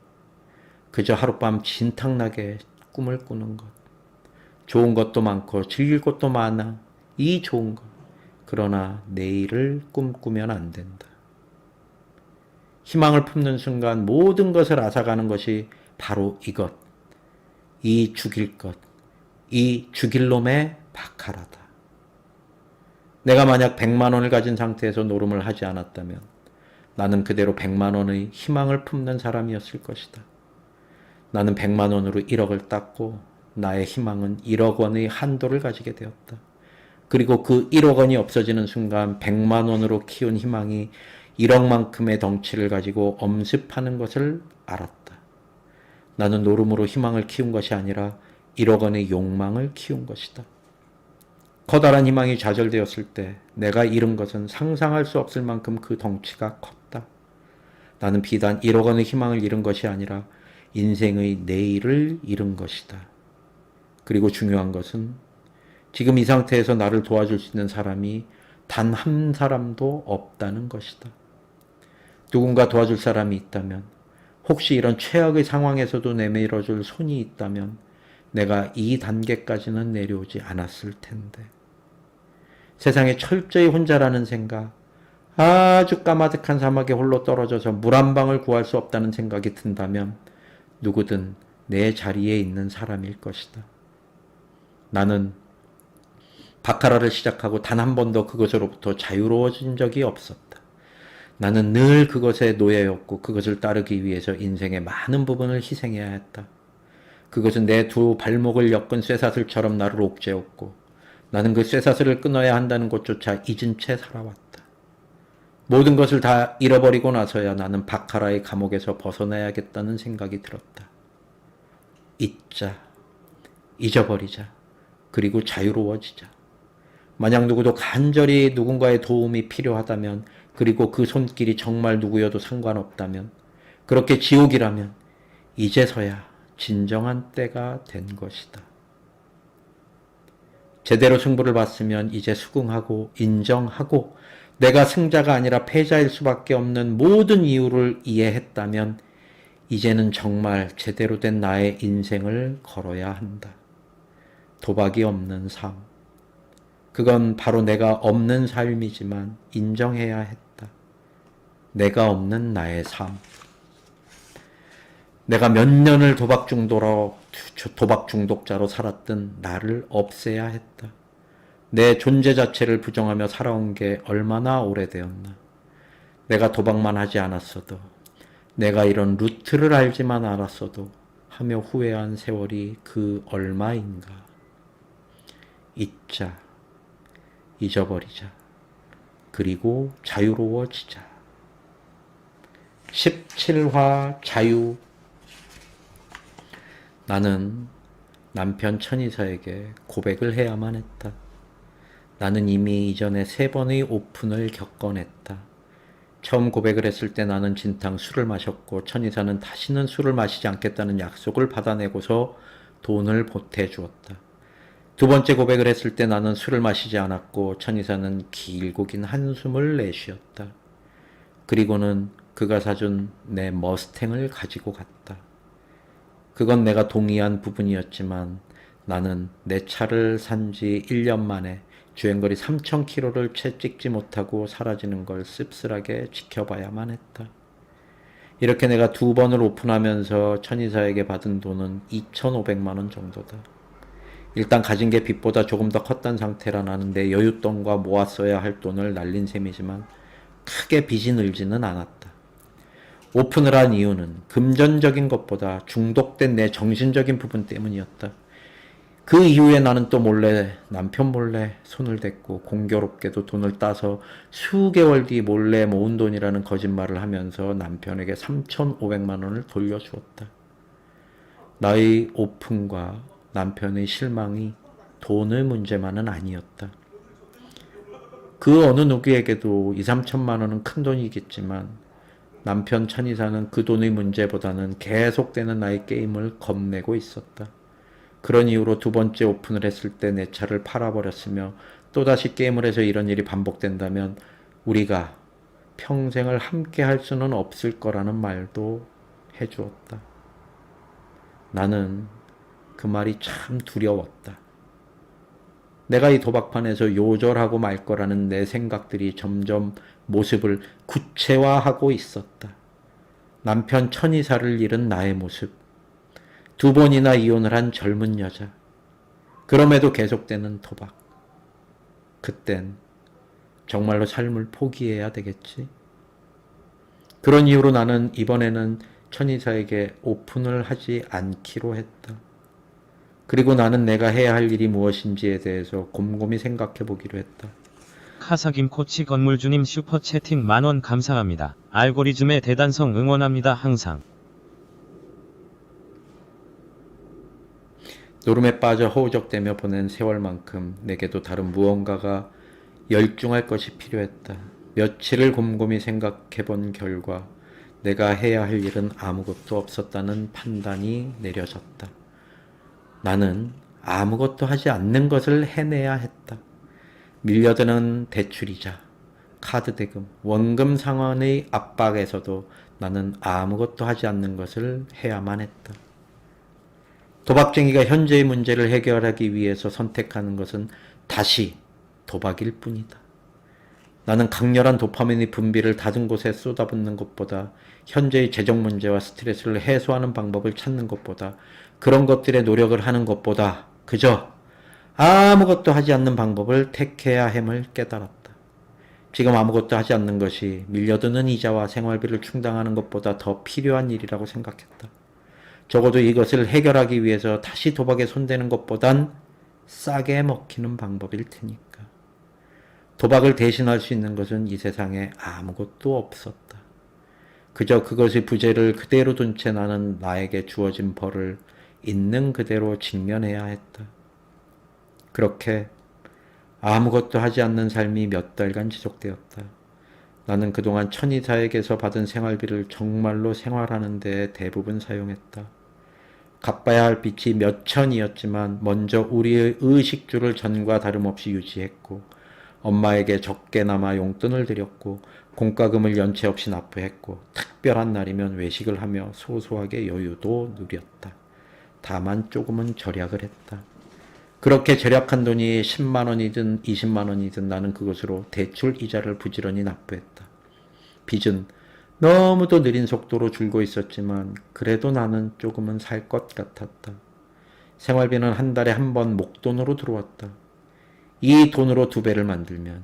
그저 하룻밤 진탕나게 꿈을 꾸는 것. 좋은 것도 많고 즐길 것도 많아. 이 좋은 것. 그러나 내일을 꿈꾸면 안 된다. 희망을 품는 순간 모든 것을 앗아가는 것이 바로 이것. 이 죽일 것. 이 죽일 놈의 바카라다. 내가 만약 100만 원을 가진 상태에서 노름을 하지 않았다면 나는 그대로 100만 원의 희망을 품는 사람이었을 것이다. 나는 100만 원으로 1억을 땄고 나의 희망은 1억 원의 한도를 가지게 되었다. 그리고 그 1억 원이 없어지는 순간 100만 원으로 키운 희망이 1억만큼의 덩치를 가지고 엄습하는 것을 알았다. 나는 노름으로 희망을 키운 것이 아니라 1억 원의 욕망을 키운 것이다. 커다란 희망이 좌절되었을 때 내가 잃은 것은 상상할 수 없을 만큼 그 덩치가 컸다. 나는 비단 1억 원의 희망을 잃은 것이 아니라 인생의 내일을 잃은 것이다. 그리고 중요한 것은 지금 이 상태에서 나를 도와줄 수 있는 사람이 단 한 사람도 없다는 것이다. 누군가 도와줄 사람이 있다면, 혹시 이런 최악의 상황에서도 내밀어줄 손이 있다면 내가 이 단계까지는 내려오지 않았을 텐데. 세상에 철저히 혼자라는 생각, 아주 까마득한 사막에 홀로 떨어져서 물 한 방울 구할 수 없다는 생각이 든다면 누구든 내 자리에 있는 사람일 것이다. 나는 바카라를 시작하고 단 한 번도 그것으로부터 자유로워진 적이 없었다. 나는 늘 그것의 노예였고 그것을 따르기 위해서 인생의 많은 부분을 희생해야 했다. 그것은 내 두 발목을 엮은 쇠사슬처럼 나를 옥죄었고 나는 그 쇠사슬을 끊어야 한다는 것조차 잊은 채 살아왔다. 모든 것을 다 잃어버리고 나서야 나는 바카라의 감옥에서 벗어나야겠다는 생각이 들었다. 잊자, 잊어버리자, 그리고 자유로워지자. 만약 누구도 간절히 누군가의 도움이 필요하다면, 그리고 그 손길이 정말 누구여도 상관없다면, 그렇게 지옥이라면 이제서야 진정한 때가 된 것이다. 제대로 승부를 봤으면 이제 수긍하고 인정하고 내가 승자가 아니라 패자일 수밖에 없는 모든 이유를 이해했다면 이제는 정말 제대로 된 나의 인생을 걸어야 한다. 도박이 없는 삶. 그건 바로 내가 없는 삶이지만 인정해야 했다. 내가 없는 나의 삶. 내가 몇 년을 도박 중독자로 살았던 나를 없애야 했다. 내 존재 자체를 부정하며 살아온 게 얼마나 오래되었나. 내가 도박만 하지 않았어도, 내가 이런 루트를 알지만 않았어도 하며 후회한 세월이 그 얼마인가. 잊자, 잊어버리자, 그리고 자유로워지자. 17화 자유. 나는 남편 천이사에게 고백을 해야만 했다. 나는 이미 이전에 3번의 오픈을 겪어냈다. 처음 고백을 했을 때 나는 진탕 술을 마셨고 천이사는 다시는 술을 마시지 않겠다는 약속을 받아내고서 돈을 보태주었다. 두 번째 고백을 했을 때 나는 술을 마시지 않았고 천이사는 길고 긴 한숨을 내쉬었다. 그리고는 그가 사준 내 머스탱을 가지고 갔다. 그건 내가 동의한 부분이었지만 나는 내 차를 산 지 1년 만에 주행거리 3,000km를 채 찍지 못하고 사라지는 걸 씁쓸하게 지켜봐야만 했다. 이렇게 내가 2번을 오픈하면서 천이사에게 받은 돈은 2,500만 원 정도다. 일단 가진 게 빚보다 조금 더 컸던 상태라 나는 내 여윳돈과 모았어야 할 돈을 날린 셈이지만 크게 빚이 늘지는 않았다. 오픈을 한 이유는 금전적인 것보다 중독된 내 정신적인 부분 때문이었다. 그 이후에 나는 또 몰래, 남편 몰래 손을 댔고 공교롭게도 돈을 따서 수개월 뒤 몰래 모은 돈이라는 거짓말을 하면서 남편에게 3,500만 원을 돌려주었다. 나의 오픈과 남편의 실망이 돈의 문제만은 아니었다. 그 어느 누구에게도 2, 3천만 원은 큰 돈이겠지만 남편 천이사는 그 돈의 문제보다는 계속되는 나의 게임을 겁내고 있었다. 그런 이유로 2번째 오픈을 했을 때 내 차를 팔아버렸으며 또다시 게임을 해서 이런 일이 반복된다면 우리가 평생을 함께 할 수는 없을 거라는 말도 해주었다. 나는 그 말이 참 두려웠다. 내가 이 도박판에서 요절하고 말 거라는 내 생각들이 점점 모습을 구체화하고 있었다. 남편 천이사를 잃은 나의 모습. 2번이나 이혼을 한 젊은 여자. 그럼에도 계속되는 도박. 그땐 정말로 삶을 포기해야 되겠지? 그런 이유로 나는 이번에는 천이사에게 오픈을 하지 않기로 했다. 그리고 나는 내가 해야 할 일이 무엇인지에 대해서 곰곰이 생각해 보기로 했다. 카사김 코치 건물주님 슈퍼채팅 10,000원 감사합니다. 알고리즘의 대단성 응원합니다. 항상. 노름에 빠져 허우적대며 보낸 세월만큼 내게도 다른 무언가가 열중할 것이 필요했다. 며칠을 곰곰이 생각해 본 결과 내가 해야 할 일은 아무것도 없었다는 판단이 내려졌다. 나는 아무것도 하지 않는 것을 해내야 했다. 밀려드는 대출이자, 카드 대금, 원금 상환의 압박에서도 나는 아무것도 하지 않는 것을 해야만 했다. 도박쟁이가 현재의 문제를 해결하기 위해서 선택하는 것은 다시 도박일 뿐이다. 나는 강렬한 도파민의 분비를 닫은 곳에 쏟아붓는 것보다 현재의 재정 문제와 스트레스를 해소하는 방법을 찾는 것보다 그런 것들에 노력을 하는 것보다 그저 아무것도 하지 않는 방법을 택해야 함을 깨달았다. 지금 아무것도 하지 않는 것이 밀려드는 이자와 생활비를 충당하는 것보다 더 필요한 일이라고 생각했다. 적어도 이것을 해결하기 위해서 다시 도박에 손대는 것보단 싸게 먹히는 방법일 테니까. 도박을 대신할 수 있는 것은 이 세상에 아무것도 없었다. 그저 그것의 부재를 그대로 둔 채 나는 나에게 주어진 벌을 있는 그대로 직면해야 했다. 그렇게 아무것도 하지 않는 삶이 몇 달간 지속되었다. 나는 그동안 천의사에게서 받은 생활비를 정말로 생활하는 데 대부분 사용했다. 갚아야 할 빚이 몇 천이었지만 먼저 우리의 의식주를 전과 다름없이 유지했고 엄마에게 적게나마 용돈을 드렸고 공과금을 연체 없이 납부했고 특별한 날이면 외식을 하며 소소하게 여유도 누렸다. 다만 조금은 절약을 했다. 그렇게 절약한 돈이 10만 원이든 20만 원이든 나는 그것으로 대출 이자를 부지런히 납부했다. 빚은 너무도 느린 속도로 줄고 있었지만 그래도 나는 조금은 살 것 같았다. 생활비는 한 달에 한 번 목돈으로 들어왔다. 이 돈으로 2배를 만들면,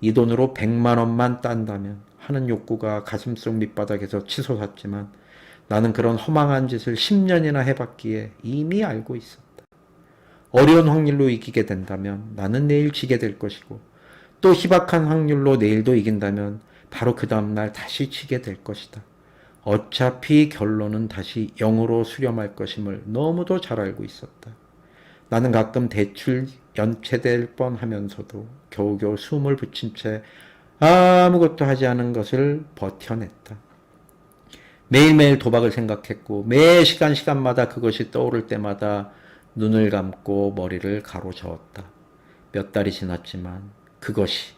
이 돈으로 100만 원만 딴다면 하는 욕구가 가슴속 밑바닥에서 치솟았지만 나는 그런 허망한 짓을 10년이나 해봤기에 이미 알고 있었다. 어려운 확률로 이기게 된다면 나는 내일 지게 될 것이고 또 희박한 확률로 내일도 이긴다면 바로 그 다음날 다시 치게 될 것이다. 어차피 결론은 다시 0으로 수렴할 것임을 너무도 잘 알고 있었다. 나는 가끔 대출 연체될 뻔하면서도 겨우겨우 숨을 붙인 채 아무것도 하지 않은 것을 버텨냈다. 매일매일 도박을 생각했고 매 시간마다 그것이 떠오를 때마다 눈을 감고 머리를 가로저었다. 몇 달이 지났지만 그것이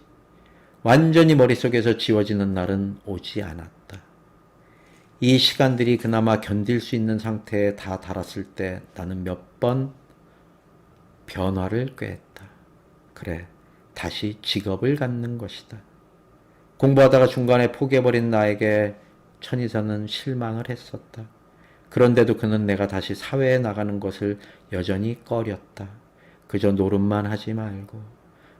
완전히 머릿속에서 지워지는 날은 오지 않았다. 이 시간들이 그나마 견딜 수 있는 상태에 다 달았을 때 나는 몇 번 변화를 꾀했다. 그래, 다시 직업을 갖는 것이다. 공부하다가 중간에 포기해버린 나에게 천의사는 실망을 했었다. 그런데도 그는 내가 다시 사회에 나가는 것을 여전히 꺼렸다. 그저 노름만 하지 말고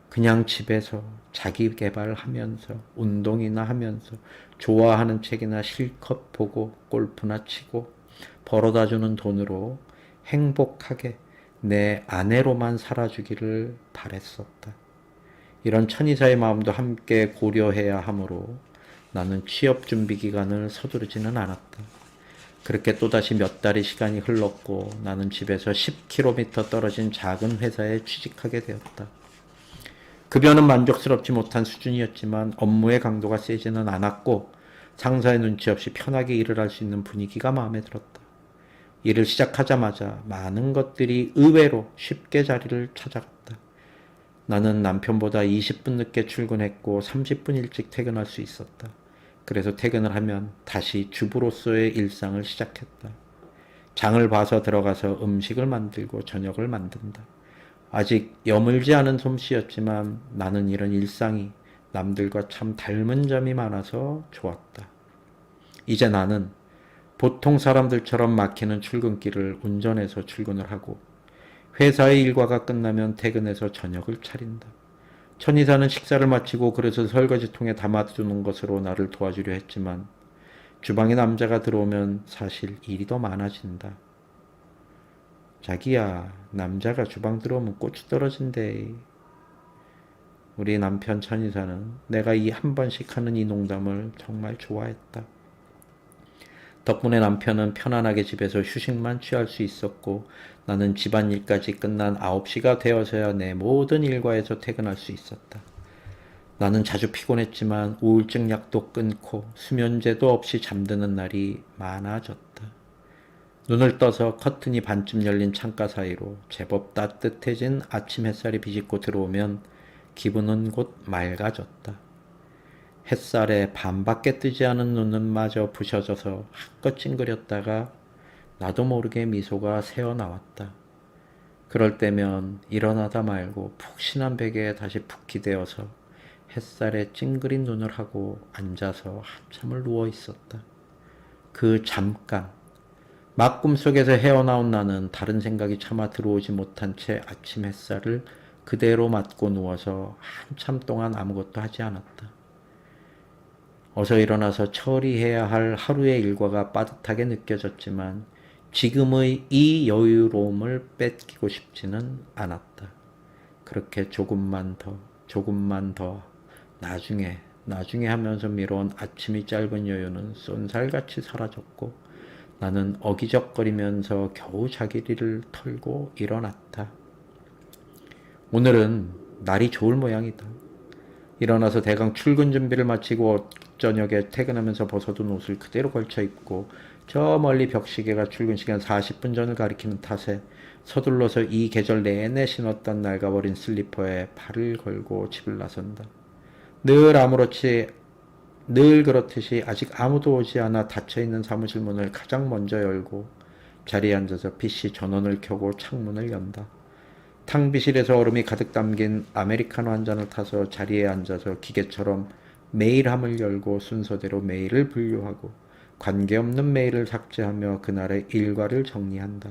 그냥 집에서 자기 개발하면서 운동이나 하면서 좋아하는 책이나 실컷 보고 골프나 치고 벌어다주는 돈으로 행복하게 내 아내로만 살아주기를 바랬었다. 이런 천의사의 마음도 함께 고려해야 하므로 나는 취업 준비 기간을 서두르지는 않았다. 그렇게 또다시 몇 달의 시간이 흘렀고 나는 집에서 10km 떨어진 작은 회사에 취직하게 되었다. 급여는 만족스럽지 못한 수준이었지만 업무의 강도가 세지는 않았고 상사의 눈치 없이 편하게 일을 할 수 있는 분위기가 마음에 들었다. 일을 시작하자마자 많은 것들이 의외로 쉽게 자리를 찾아갔다. 나는 남편보다 20분 늦게 출근했고 30분 일찍 퇴근할 수 있었다. 그래서 퇴근을 하면 다시 주부로서의 일상을 시작했다. 장을 봐서 들어가서 음식을 만들고 저녁을 만든다. 아직 여물지 않은 솜씨였지만 나는 이런 일상이 남들과 참 닮은 점이 많아서 좋았다. 이제 나는 보통 사람들처럼 막히는 출근길을 운전해서 출근을 하고 회사의 일과가 끝나면 퇴근해서 저녁을 차린다. 천의사는 식사를 마치고 그릇을 설거지통에 담아두는 것으로 나를 도와주려 했지만 주방에 남자가 들어오면 사실 일이 더 많아진다. 자기야, 남자가 주방 들어오면 고추 떨어진대. 우리 남편 천의사는 내가 이 한 번씩 하는 이 농담을 정말 좋아했다. 덕분에 남편은 편안하게 집에서 휴식만 취할 수 있었고 나는 집안일까지 끝난 9시가 되어서야 내 모든 일과에서 퇴근할 수 있었다. 나는 자주 피곤했지만 우울증 약도 끊고 수면제도 없이 잠드는 날이 많아졌다. 눈을 떠서 커튼이 반쯤 열린 창가 사이로 제법 따뜻해진 아침 햇살이 비집고 들어오면 기분은 곧 맑아졌다. 햇살에 반밖에 뜨지 않은 눈은 마저 부셔져서 한껏 찡그렸다가 나도 모르게 미소가 새어나왔다. 그럴 때면 일어나다 말고 푹신한 베개에 다시 푹 기대어서 햇살에 찡그린 눈을 하고 앉아서 한참을 누워 있었다. 그 잠깐, 막 꿈속에서 헤어나온 나는 다른 생각이 차마 들어오지 못한 채 아침 햇살을 그대로 맞고 누워서 한참 동안 아무것도 하지 않았다. 어서 일어나서 처리해야 할 하루의 일과가 빠듯하게 느껴졌지만 지금의 이 여유로움을 뺏기고 싶지는 않았다. 그렇게 조금만 더, 나중에 하면서 미뤄온 아침이 짧은 여유는 쏜살같이 사라졌고 나는 어기적거리면서 겨우 자기리를 털고 일어났다. 오늘은 날이 좋을 모양이다. 일어나서 대강 출근 준비를 마치고 저녁에 퇴근하면서 벗어둔 옷을 그대로 걸쳐 입고 저 멀리 벽시계가 출근 시간 40분 전을 가리키는 탓에 서둘러서 이 계절 내내 신었던 낡아버린 슬리퍼에 발을 걸고 집을 나선다. 늘 그렇듯이 아직 아무도 오지 않아 닫혀있는 사무실 문을 가장 먼저 열고 자리에 앉아서 PC 전원을 켜고 창문을 연다. 탕비실에서 얼음이 가득 담긴 아메리카노 한 잔을 타서 자리에 앉아서 기계처럼 메일함을 열고 순서대로 메일을 분류하고 관계없는 메일을 삭제하며 그날의 일과를 정리한다.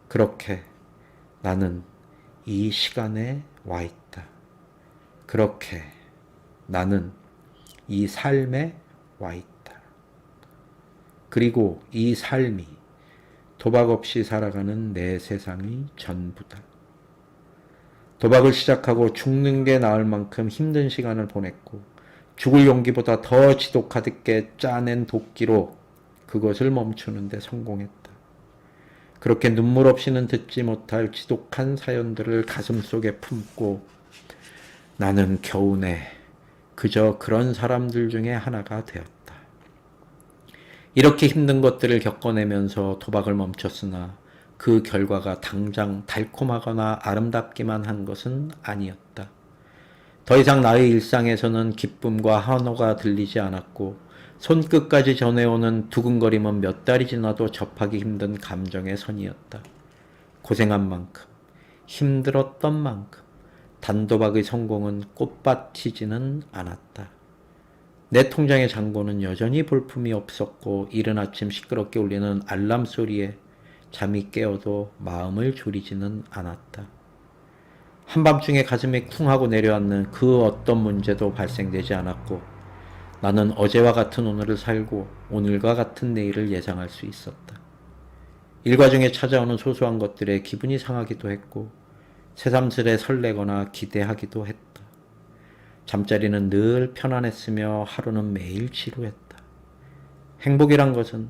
그렇게 나는 이 시간에 와 있다. 그렇게 나는 이 삶에 와 있다. 그리고 이 삶이 도박 없이 살아가는 내 세상의 전부다. 도박을 시작하고 죽는 게 나을 만큼 힘든 시간을 보냈고 죽을 용기보다 더 지독하게 짜낸 도끼로 그것을 멈추는 데 성공했다. 그렇게 눈물 없이는 듣지 못할 지독한 사연들을 가슴속에 품고 나는 겨우내 그저 그런 사람들 중에 하나가 되었다. 이렇게 힘든 것들을 겪어내면서 도박을 멈췄으나 그 결과가 당장 달콤하거나 아름답기만 한 것은 아니었다. 더 이상 나의 일상에서는 기쁨과 환호가 들리지 않았고 손끝까지 전해오는 두근거림은 몇 달이 지나도 접하기 힘든 감정의 선이었다. 고생한 만큼, 힘들었던 만큼 단도박의 성공은 꽃밭이지는 않았다. 내 통장의 잔고는 여전히 볼품이 없었고 이른 아침 시끄럽게 울리는 알람 소리에 잠이 깨어도 마음을 졸이지는 않았다. 한밤중에 가슴이 쿵 하고 내려앉는 그 어떤 문제도 발생되지 않았고 나는 어제와 같은 오늘을 살고 오늘과 같은 내일을 예상할 수 있었다. 일과 중에 찾아오는 소소한 것들에 기분이 상하기도 했고 새삼스레 설레거나 기대하기도 했다. 잠자리는 늘 편안했으며 하루는 매일 지루했다. 행복이란 것은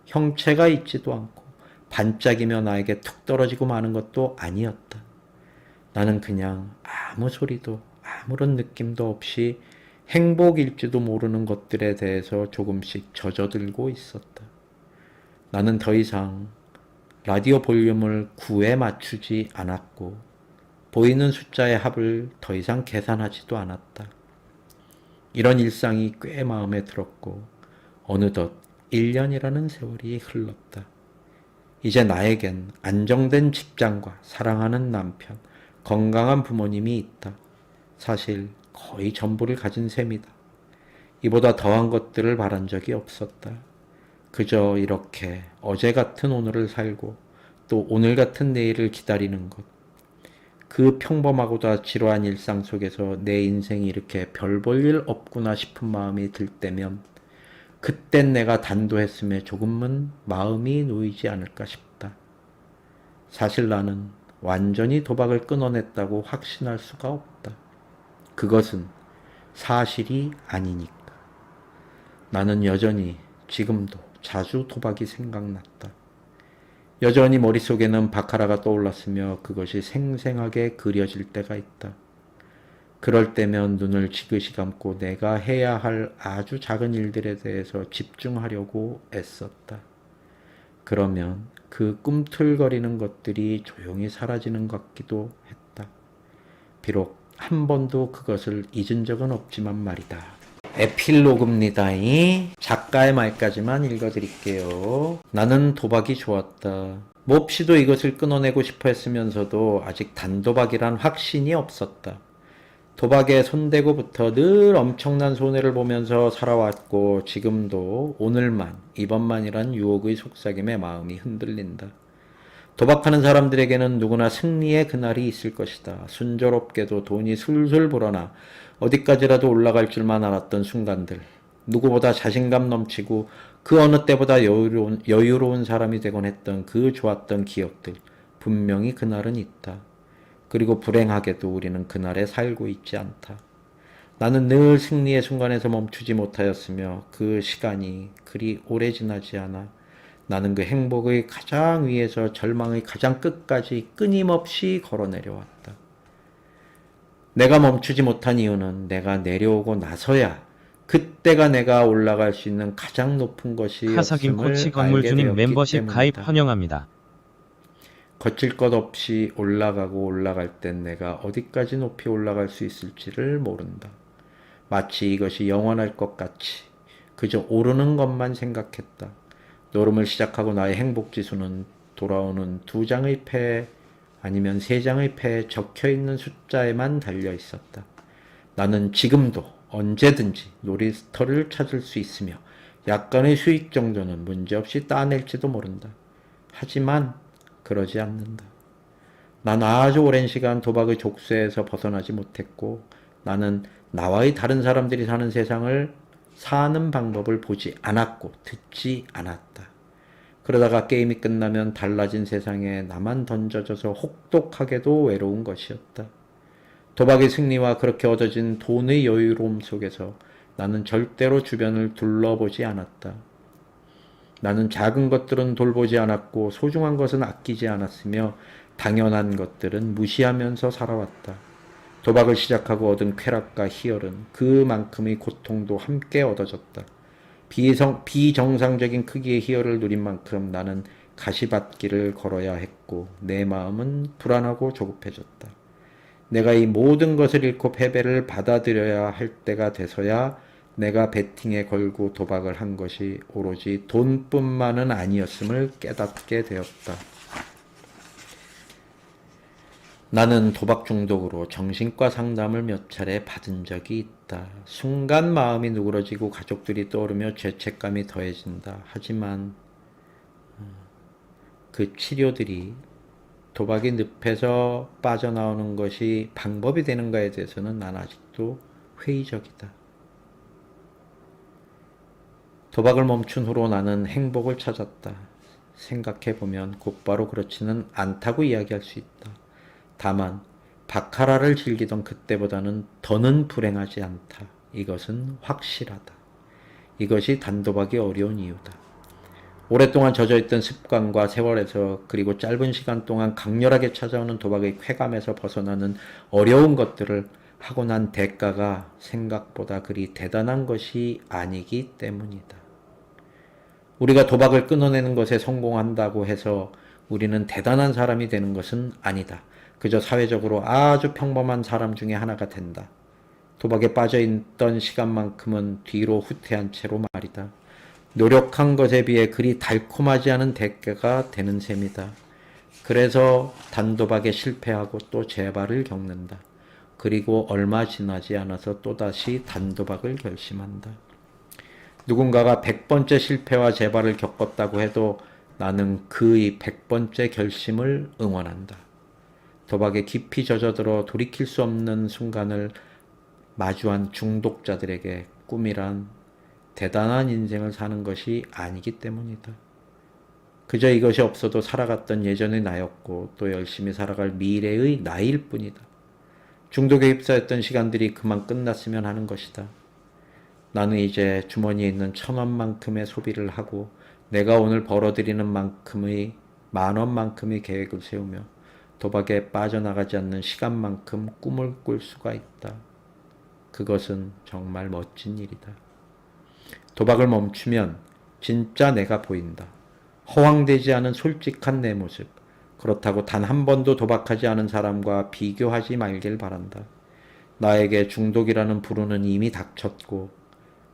형체가 있지도 않고 반짝이며 나에게 툭 떨어지고 마는 것도 아니었다. 나는 그냥 아무 소리도 아무런 느낌도 없이 행복일지도 모르는 것들에 대해서 조금씩 젖어들고 있었다. 나는 더 이상 라디오 볼륨을 9에 맞추지 않았고 보이는 숫자의 합을 더 이상 계산하지도 않았다. 이런 일상이 꽤 마음에 들었고 어느덧 1년이라는 세월이 흘렀다. 이제 나에겐 안정된 직장과 사랑하는 남편, 건강한 부모님이 있다. 사실 거의 전부를 가진 셈이다. 이보다 더한 것들을 바란 적이 없었다. 그저 이렇게 어제 같은 오늘을 살고 또 오늘 같은 내일을 기다리는 것. 그 평범하고도 지루한 일상 속에서 내 인생이 이렇게 별 볼 일 없구나 싶은 마음이 들 때면 그땐 내가 단도했음에 조금은 마음이 놓이지 않을까 싶다. 사실 나는 완전히 도박을 끊어냈다고 확신할 수가 없다. 그것은 사실이 아니니까. 나는 여전히 지금도 자주 도박이 생각났다. 여전히 머릿속에는 바카라가 떠올랐으며 그것이 생생하게 그려질 때가 있다. 그럴 때면 눈을 지그시 감고 내가 해야 할 아주 작은 일들에 대해서 집중하려고 애썼다. 그러면 그 꿈틀거리는 것들이 조용히 사라지는 것 같기도 했다. 비록 한 번도 그것을 잊은 적은 없지만 말이다. 에필로그입니다. 이 작가의 말까지만 읽어드릴게요. 나는 도박이 좋았다. 몹시도 이것을 끊어내고 싶어 했으면서도 아직 단도박이란 확신이 없었다. 도박에 손대고부터 늘 엄청난 손해를 보면서 살아왔고 지금도 오늘만, 이번만이란 유혹의 속삭임에 마음이 흔들린다. 도박하는 사람들에게는 누구나 승리의 그날이 있을 것이다. 순조롭게도 돈이 술술 불어나 어디까지라도 올라갈 줄만 알았던 순간들. 누구보다 자신감 넘치고 그 어느 때보다 여유로운 사람이 되곤 했던 그 좋았던 기억들. 분명히 그날은 있다. 그리고 불행하게도 우리는 그날에 살고 있지 않다. 나는 늘 승리의 순간에서 멈추지 못하였으며 그 시간이 그리 오래 지나지 않아 나는 그 행복의 가장 위에서 절망의 가장 끝까지 끊임없이 걸어 내려왔다. 내가 멈추지 못한 이유는 내가 내려오고 나서야 그때가 내가 올라갈 수 있는 가장 높은 것이 하사김 없음을 코치 알게 건물주님 되었기 멤버십 가입 때문이다. 환영합니다. 거칠 것 없이 올라가고 올라갈 땐 내가 어디까지 높이 올라갈 수 있을지를 모른다. 마치 이것이 영원할 것 같이 그저 오르는 것만 생각했다. 노름을 시작하고 나의 행복지수는 돌아오는 2장의 패 아니면 3장의 패에 적혀있는 숫자에만 달려 있었다. 나는 지금도 언제든지 놀이터를 찾을 수 있으며 약간의 수익 정도는 문제없이 따낼지도 모른다. 하지만 그러지 않는다. 난 아주 오랜 시간 도박의 족쇄에서 벗어나지 못했고 나는 나와의 다른 사람들이 사는 세상을 사는 방법을 보지 않았고 듣지 않았다. 그러다가 게임이 끝나면 달라진 세상에 나만 던져져서 혹독하게도 외로운 것이었다. 도박의 승리와 그렇게 얻어진 돈의 여유로움 속에서 나는 절대로 주변을 둘러보지 않았다. 나는 작은 것들은 돌보지 않았고 소중한 것은 아끼지 않았으며 당연한 것들은 무시하면서 살아왔다. 도박을 시작하고 얻은 쾌락과 희열은 그만큼의 고통도 함께 얻어졌다. 비정상적인 크기의 희열을 누린 만큼 나는 가시밭길을 걸어야 했고 내 마음은 불안하고 조급해졌다. 내가 이 모든 것을 잃고 패배를 받아들여야 할 때가 돼서야 내가 베팅에 걸고 도박을 한 것이 오로지 돈뿐만은 아니었음을 깨닫게 되었다. 나는 도박 중독으로 정신과 상담을 몇 차례 받은 적이 있다. 순간 마음이 누그러지고 가족들이 떠오르며 죄책감이 더해진다. 하지만 그 치료들이 도박의 늪에서 빠져나오는 것이 방법이 되는가에 대해서는 난 아직도 회의적이다. 도박을 멈춘 후로 나는 행복을 찾았다. 생각해보면 곧바로 그렇지는 않다고 이야기할 수 있다. 다만 바카라를 즐기던 그때보다는 더는 불행하지 않다. 이것은 확실하다. 이것이 단도박이 어려운 이유다. 오랫동안 젖어있던 습관과 세월에서 그리고 짧은 시간 동안 강렬하게 찾아오는 도박의 쾌감에서 벗어나는 어려운 것들을 하고 난 대가가 생각보다 그리 대단한 것이 아니기 때문이다. 우리가 도박을 끊어내는 것에 성공한다고 해서 우리는 대단한 사람이 되는 것은 아니다. 그저 사회적으로 아주 평범한 사람 중에 하나가 된다. 도박에 빠져있던 시간만큼은 뒤로 후퇴한 채로 말이다. 노력한 것에 비해 그리 달콤하지 않은 대가가 되는 셈이다. 그래서 단도박에 실패하고 또 재발을 겪는다. 그리고 얼마 지나지 않아서 또다시 단도박을 결심한다. 누군가가 100번째 실패와 재발을 겪었다고 해도 나는 그의 100번째 결심을 응원한다. 도박에 깊이 젖어들어 돌이킬 수 없는 순간을 마주한 중독자들에게 꿈이란 대단한 인생을 사는 것이 아니기 때문이다. 그저 이것이 없어도 살아갔던 예전의 나였고 또 열심히 살아갈 미래의 나일 뿐이다. 중독에 휩싸였던 시간들이 그만 끝났으면 하는 것이다. 나는 이제 주머니에 있는 1,000원만큼의 소비를 하고 내가 오늘 벌어들이는 만큼의 10,000원만큼의 계획을 세우며 도박에 빠져나가지 않는 시간만큼 꿈을 꿀 수가 있다. 그것은 정말 멋진 일이다. 도박을 멈추면 진짜 내가 보인다. 허황되지 않은 솔직한 내 모습. 그렇다고 단 한 번도 도박하지 않은 사람과 비교하지 말길 바란다. 나에게 중독이라는 불운은 이미 닥쳤고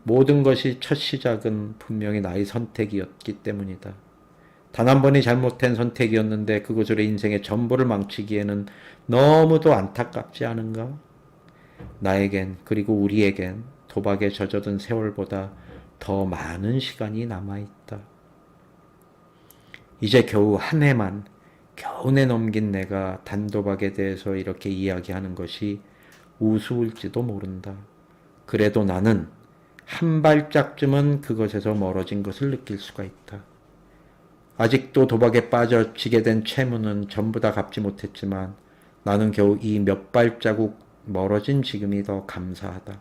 모든 것이 첫 시작은 분명히 나의 선택이었기 때문이다. 단 한 번이 잘못된 선택이었는데 그것으로 인생의 전부를 망치기에는 너무도 안타깝지 않은가? 나에겐, 그리고 우리에겐 도박에 젖어든 세월보다 더 많은 시간이 남아있다. 이제 겨우 한 해만 겨우내 넘긴 내가 단도박에 대해서 이렇게 이야기하는 것이 우스울지도 모른다. 그래도 나는 한 발짝쯤은 그것에서 멀어진 것을 느낄 수가 있다. 아직도 도박에 빠져지게 된 채무는 전부 다 갚지 못했지만 나는 겨우 이 몇 발자국 멀어진 지금이 더 감사하다.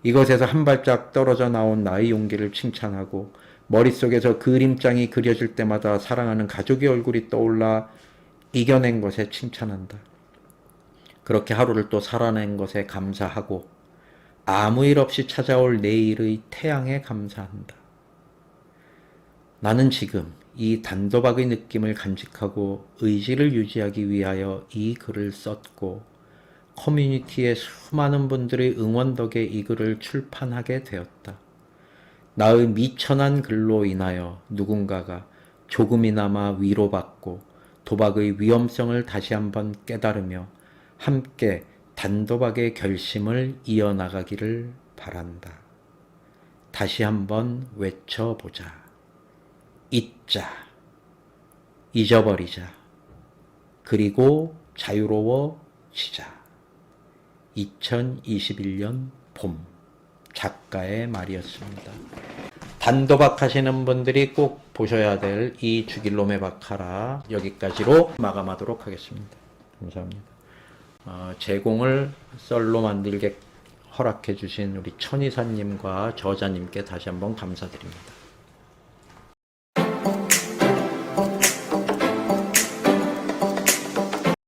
이것에서 한 발짝 떨어져 나온 나의 용기를 칭찬하고 머릿속에서 그림장이 그려질 때마다 사랑하는 가족의 얼굴이 떠올라 이겨낸 것에 칭찬한다. 그렇게 하루를 또 살아낸 것에 감사하고 아무 일 없이 찾아올 내일의 태양에 감사한다. 나는 지금 이 단도박의 느낌을 간직하고 의지를 유지하기 위하여 이 글을 썼고 커뮤니티의 수많은 분들의 응원 덕에 이 글을 출판하게 되었다. 나의 미천한 글로 인하여 누군가가 조금이나마 위로받고 도박의 위험성을 다시 한번 깨달으며 함께 단도박의 결심을 이어나가기를 바란다. 다시 한번 외쳐보자. 잊자. 잊어버리자. 그리고 자유로워지자. 2021년 봄. 작가의 말이었습니다. 단도박 하시는 분들이 꼭 보셔야 될 이 죽일놈의 바카라 여기까지로 마감하도록 하겠습니다. 감사합니다. 제공을 썰로 만들게 허락해 주신 우리 천이사님과 저자님께 다시 한번 감사드립니다.